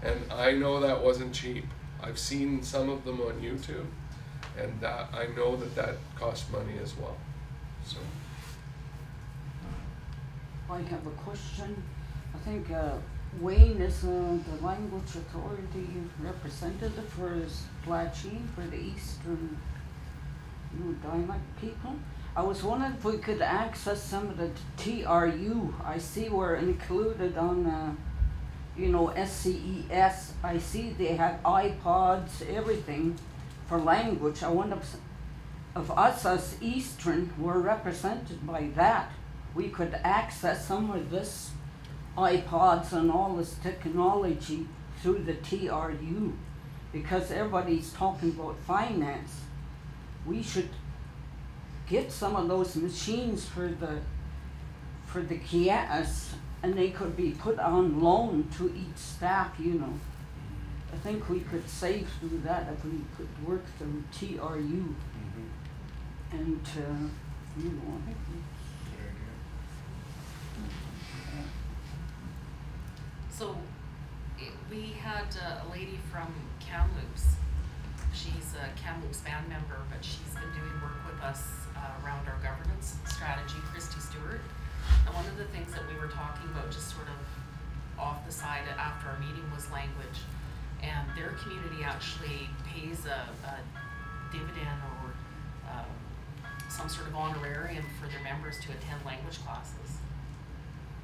and I know that wasn't cheap. I've seen some of them on YouTube, and that I know that costs money as well. So I have a question. I think Wayne is the language authority representative for Splatsin, for the Eastern dialect people. I was wondering if we could access some of the TRU. I see we're included on, SCES. I see they have iPods, everything for language. I wonder if us as Eastern were represented by that. We could access some of this iPods and all this technology through the TRU, because everybody's talking about finance. We should get some of those machines for the kiosks, and they could be put on loan to each staff, you know. I think we could save through that if we could work through TRU and, you know, I think Good idea. So, we had a lady from Kamloops. She's a Kamloops band member, but she's been doing work with us around our governance strategy, Christy Stewart. And one of the things that we were talking about, just sort of off the side after our meeting, was language. And their community actually pays a dividend or some sort of honorarium for their members to attend language classes.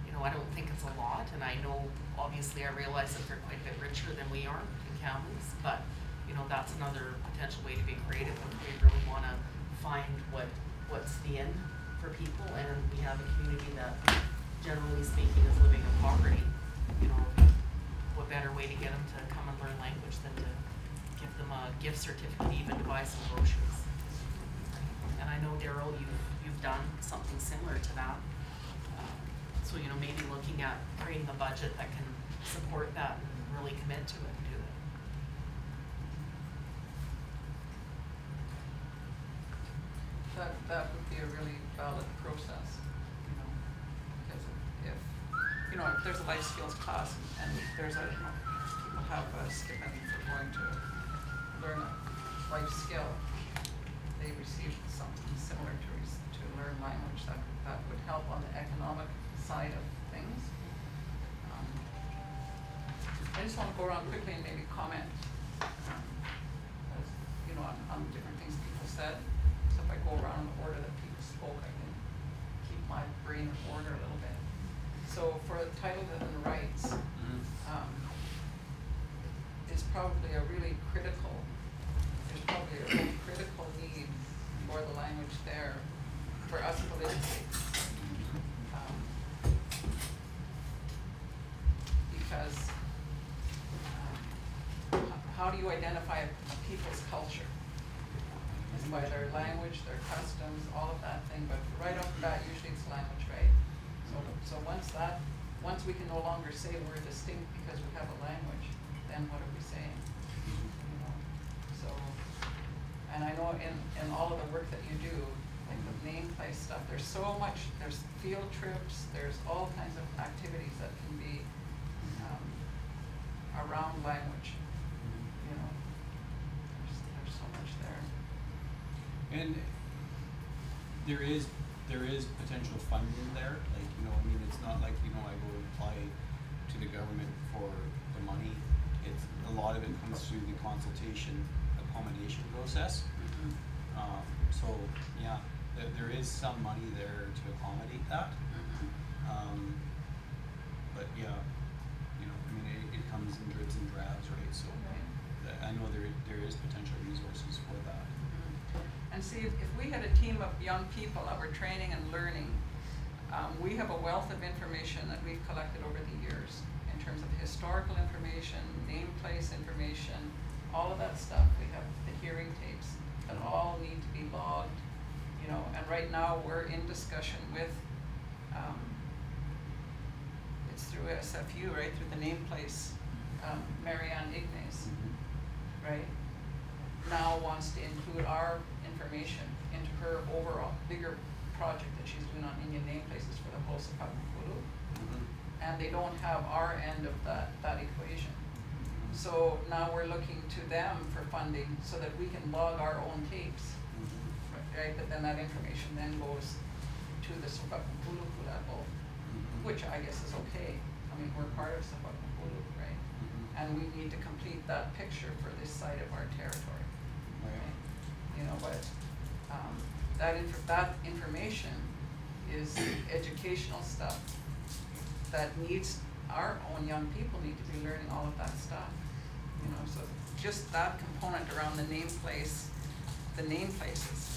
You know, I don't think it's a lot, and I know, obviously, I realize that they're quite a bit richer than we are in Kamloops, but, you know, that's another potential way to be creative if we really wanna find what's the end for people, and we have a community that, generally speaking, is living in poverty. You know, what better way to get them to come and learn language than to give them a gift certificate, even to buy some groceries. And I know, Daryl, you've done something similar to that. So, you know, maybe looking at creating a budget that can support that and really commit to it and do it. That would be a really valid process, you know, because if you know, if there's a life skills class and there's a, you know, people have a stipend for going to learn a life skill, they receive something similar to learn language, that would help on the economic side of things. I just want to go around quickly and maybe comment, you know, on different things people said. So if I go around in the order that people spoke, I can keep my brain in order a little bit. So for the title and rights, is probably a really critical, there's probably a really critical need for the language there for us politically. Because how do you identify a people's culture? It's by their language, their customs, all of that thing, but right off the bat, usually it's language, right? So once we can no longer say we're distinct because we have a language, then what are we saying? You know? So, and I know in all of the work that you do, like the name place stuff, there's so much, there's field trips, there's all kinds of activities that can be around language, you know, there's so much there. And there is potential funding there, like, you know, I mean, it's not like, you know, I go apply to the government for the money. It's, a lot of it comes through the consultation accommodation process. So, yeah, there is some money there to accommodate that. But yeah, you know, I mean, it comes in dribs and drabs, right? So I know there is potential resources for that. And see, if we had a team of young people that were training and learning, we have a wealth of information that we've collected over the years in terms of historical information, name place information, all of that stuff. We have the hearing tapes that all need to be logged, you know, and right now we're in discussion with, it's through SFU, right, through the name place, Marianne Ignace, right, now wants to include our information into her overall bigger project that she's doing on Indian name places for the whole Sapakapulu. And they don't have our end of that equation. So now we're looking to them for funding so that we can log our own tapes, right? But then that information then goes to the Sapakapulu level, which I guess is okay. I mean, we're part of Sapakapulu, right? And we need to complete that picture for this side of our territory, right? You know, but that information is educational stuff that needs, our own young people need to be learning all of that stuff. You know, so just that component around the name place, the name places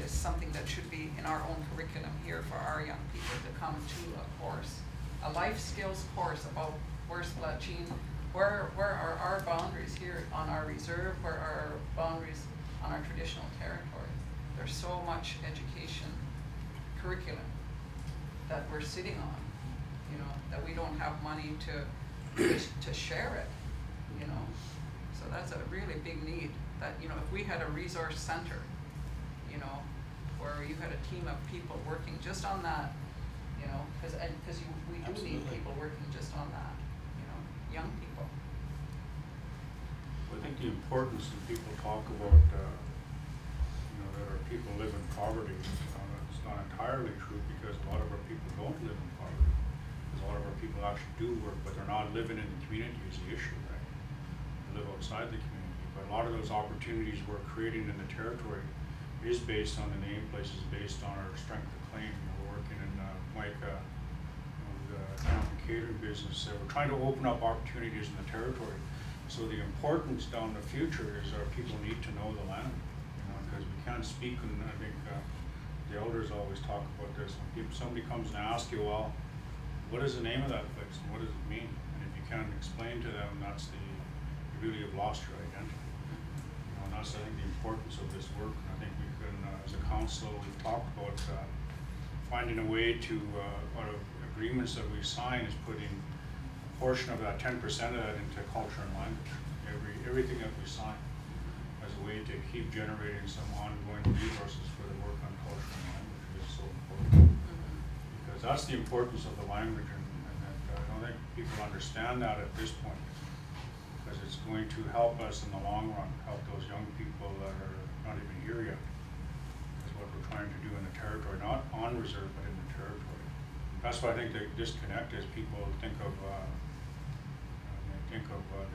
is something that should be in our own curriculum here for our young people to come to a course, a life skills course about where Splatsin, where are our boundaries here on our reserve, where are our boundaries on our traditional territory. There's so much education curriculum that we're sitting on, you know, that we don't have money to share it, you know. So that's a really big need, that, you know, if we had a resource center, you know, where you had a team of people working just on that, you know, cause we do need Absolutely. people working just on that, you know, young people. I think the importance that people talk about, you know, that our people live in poverty, it's not entirely true, because a lot of our people don't live in poverty. Because a lot of our people actually do work, but they're not living in the community is the issue, right? They live outside the community. But a lot of those opportunities we're creating in the territory is based on the name places, based on our strength of claim. You know, we're working in Micah, the county catering business. We're trying to open up opportunities in the territory. So the importance down the future is our people need to know the land, you know, because we can't speak, and I think the elders always talk about this. When somebody comes and asks you, well, what is the name of that place and what does it mean? And if you can't explain to them, that's you really have lost your identity. You know, and that's, I think, the importance of this work. And I think we can, as a council, we've talked about finding a way to, out of agreements that we sign, is putting portion of that, 10% of that, into culture and language. Everything that we sign as a way to keep generating some ongoing resources for the work on culture and language is so important. Because that's the importance of the language, and I don't think people understand that at this point. Because it's going to help us in the long run, help those young people that are not even here yet. Is what we're trying to do in the territory, not on reserve, but in the territory. That's why I think the disconnect is people think of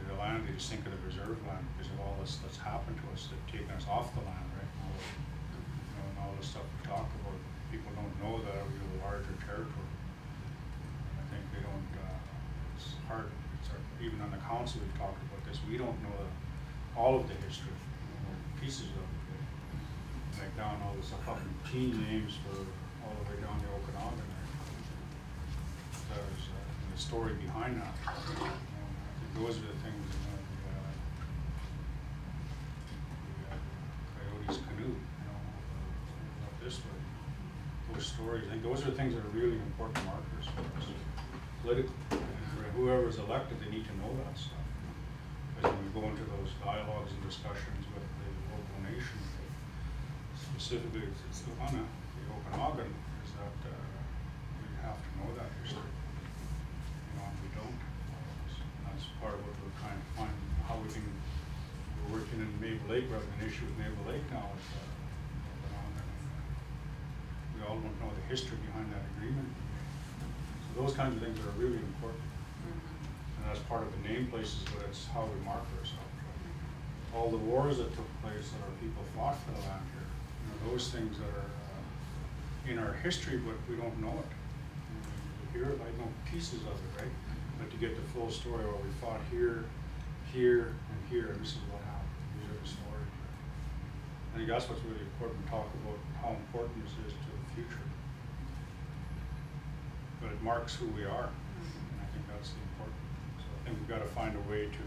the land, they just think of the reserve land because of all this that's happened to us, that's taken us off the land, right? And all the stuff we talk about. People don't know that we have a larger territory. And I think they don't, it's hard, even on the council we've talked about this, we don't know all of the history, you know, pieces of it. Like down all this fucking team names for all the way down the Okanagan, right? There's the story behind that. Those are the things, you know, the Coyote's canoe, you know, up this way. Those stories, I think those are the things that are really important markers for us politically. And for whoever's elected, they need to know that stuff. Because when we go into those dialogues and discussions with the local nation, specifically on the Okanagan, is that we have to know that history. You know, and we don't. That's part of what we're trying to find, how we can, we're working in Maple Lake, we're having an issue with Maple Lake now. We all don't know the history behind that agreement. So those kinds of things are really important. And that's part of the name places, but it's how we mark ourselves. Right? All the wars that took place that our people fought for the land here, you know, those things that are in our history, but we don't know it. You hear it, I know pieces of it, right? But to get the full story, where we fought here, here, and here, and this is what happened. These are the stories. I think that's what's really important to talk about, how important this is to the future. But it marks who we are, and I think that's the important. So I think we've got to find a way to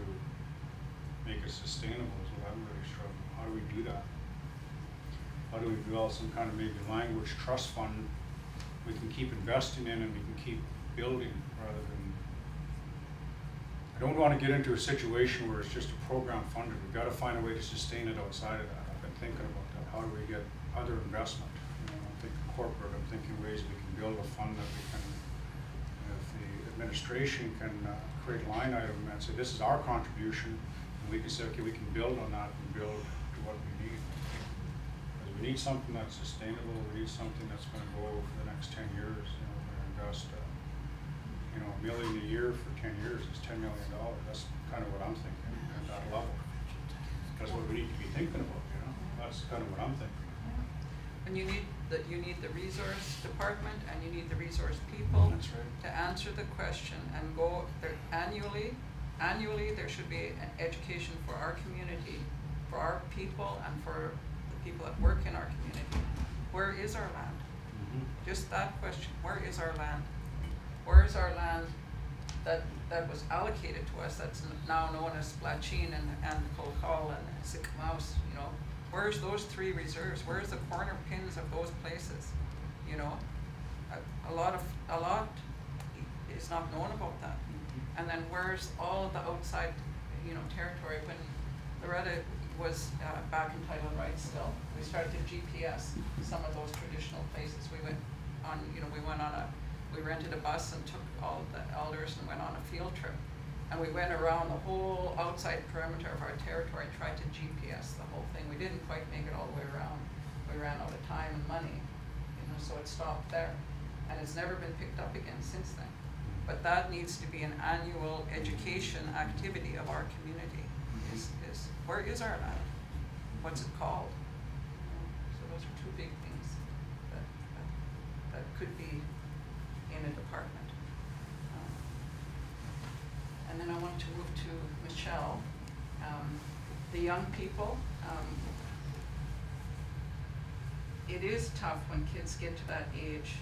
make it sustainable is what I'm really struggling. How do we do that? How do we develop some kind of maybe language trust fund we can keep investing in and we can keep building rather than. I don't want to get into a situation where it's just a program funded. We've got to find a way to sustain it outside of that. I've been thinking about that. How do we get other investment? You know, I'm thinking corporate. I'm thinking ways we can build a fund that we can, if the administration can create a line item and say this is our contribution, and we can say okay, we can build on that and build to what we need. Because we need something that's sustainable. We need something that's going to go over the next 10 years. You know, we're going to invest. You know, $1 million a year for 10 years is $10 million. That's kind of what I'm thinking at that level. That's what we need to be thinking about, you know. That's kind of what I'm thinking. And you need the resource department and you need the resource people. That's right. To answer the question and go there annually there should be an education for our community, for our people and for the people that work in our community. Where is our land? Just that question, where is our land? Where is our land that was allocated to us, that's now known as Splatsin and Colcall and Sickmouse, you know? Where's those 3 reserves? Where's the corner pins of those places? You know? A lot is not known about that. And then where's all of the outside, territory, when Loretta was back in title rights still, we started to GPS some of those traditional places. We went on, we rented a bus and took all of the elders and went on a field trip. And we went around the whole outside perimeter of our territory and tried to GPS the whole thing. We didn't quite make it all the way around. We ran out of time and money, so it stopped there. And it's never been picked up again since then. But that needs to be an annual education activity of our community. Is where is our land? What's it called? So those are two big things that could be in a department. And then I want to move to Michelle. The young people, it is tough when kids get to that age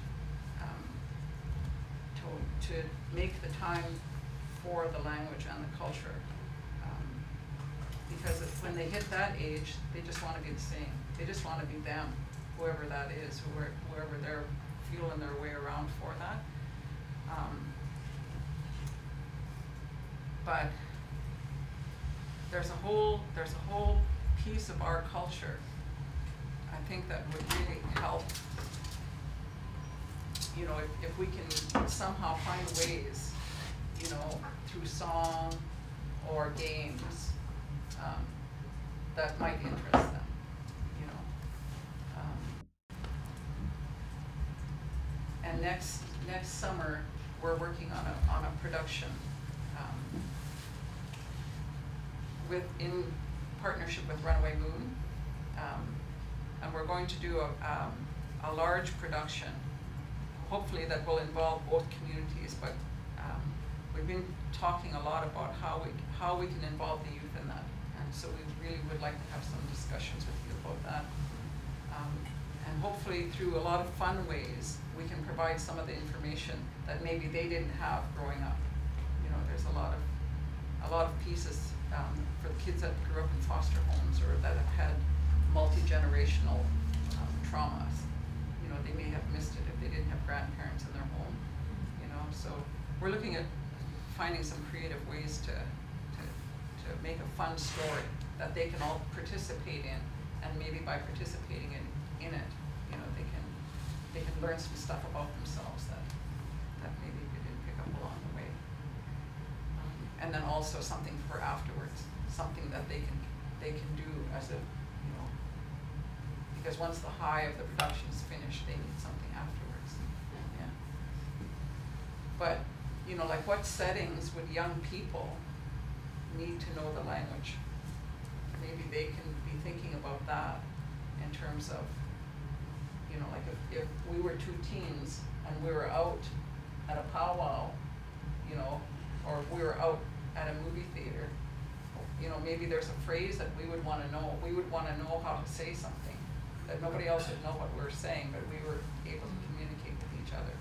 to make the time for the language and the culture. Because when they hit that age, they just want to be the same. They just want to be them, whoever that is, whoever they're feeling their way around for that. But there's a whole piece of our culture, I think, that would really help. If we can somehow find ways, through song or games, that might interest them, And next summer, we're working on a production in partnership with Runaway Moon, and we're going to do a large production, hopefully that will involve both communities. But we've been talking a lot about how we can involve the youth in that, and so we really would like to have some discussions with you about that. And hopefully through a lot of fun ways, we can provide some of the information that maybe they didn't have growing up. There's a lot of pieces for the kids that grew up in foster homes or that have had multi-generational traumas. They may have missed it if they didn't have grandparents in their home. So we're looking at finding some creative ways to make a fun story that they can all participate in, and maybe by participating in it, they can learn some stuff about themselves that maybe they didn't pick up along the way. And then also something for afterwards, something that they can do as a, because once the high of the production is finished, they need something afterwards. Yeah. But like, what settings would young people need to know the language? Maybe they can be thinking about that in terms of, like if we were two teens and we were out at a powwow, or we were out at a movie theater, maybe there's a phrase that we would want to know. We would want to know how to say something that nobody else would know what we were saying, but we were able to communicate with each other.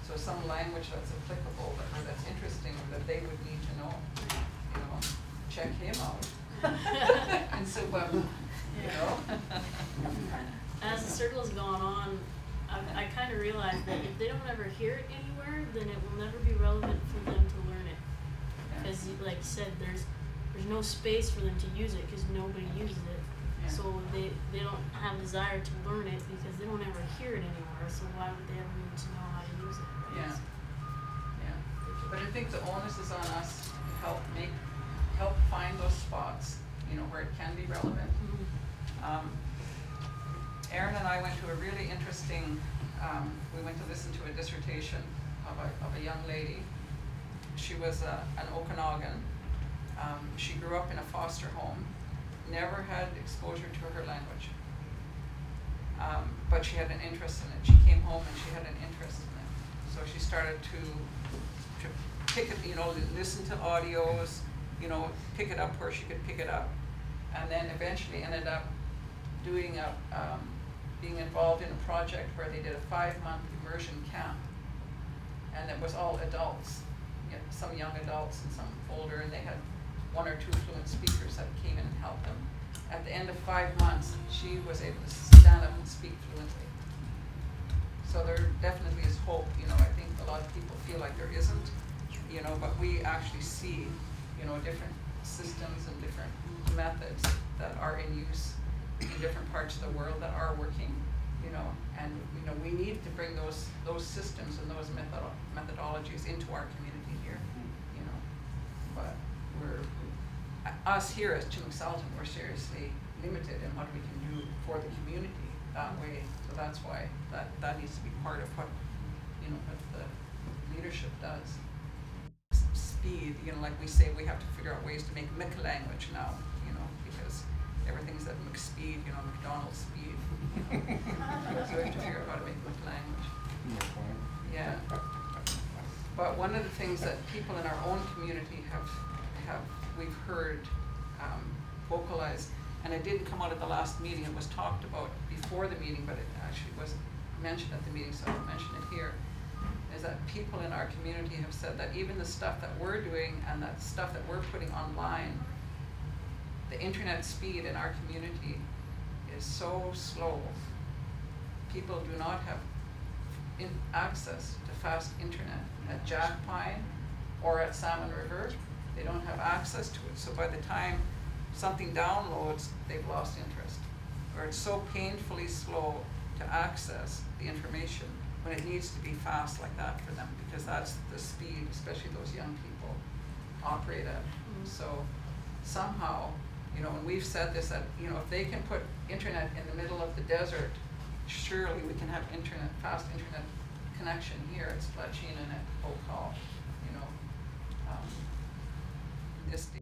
So some language that's applicable, or that's interesting, or that they would need to know. Check him out. And so, As the circle's gone on, I kind of realized that if they don't ever hear it anywhere, then it will never be relevant for them to learn it. Because, like you said, there's no space for them to use it because nobody uses it. Yeah. So they don't have desire to learn it because they don't ever hear it anymore. So why would they ever need to know how to use it? Yeah. But I think the onus is on us to help find those spots, where it can be relevant. Mm-hmm. Erin and I went to a really interesting, we went to listen to a dissertation of a young lady. She was an Okanagan. She grew up in a foster home, never had exposure to her language, but she had an interest in it. She came home and she had an interest in it. So she started to pick it, listen to audios, pick it up where she could pick it up, and then eventually ended up doing being involved in a project where they did a 5-month immersion camp, and it was all adults, some young adults and some older, and they had 1 or 2 fluent speakers that came in and helped them. At the end of 5 months, she was able to stand up and speak fluently. So there definitely is hope. I think a lot of people feel like there isn't, but we actually see, you know, different systems and different methods that are in use in different parts of the world that are working, you know, and, you know, we need to bring those systems and those methodologies into our community here, you know. But us here as Chinook-Salton, we're seriously limited in what we can do for the community that way. So that's why that needs to be part of what, you know, what the leadership does. Speed, you know, like we say, we have to figure out ways to make Mick language now, you know, because everything's at McSpeed, you know, McDonald's speed. You know. So we have to figure out how to make Mick language. Yeah. But one of the things that people in our own community have we've heard vocalized, and it didn't come out at the last meeting, it was talked about before the meeting, but it actually wasn't mentioned at the meeting, so I'll mention it here, is that people in our community have said that even the stuff that we're doing and that stuff that we're putting online, the internet speed in our community is so slow. People do not have access to fast internet at Jack Pine or at Salmon River. They don't have access to it. So by the time something downloads, they've lost interest. Or it's so painfully slow to access the information when it needs to be fast like that for them, because that's the speed, especially those young people operate at. So somehow, you know, and we've said this, that, you know, if they can put internet in the middle of the desert, surely we can have internet, fast internet connection here at Splatsin and at Oak Hall, you know, this day.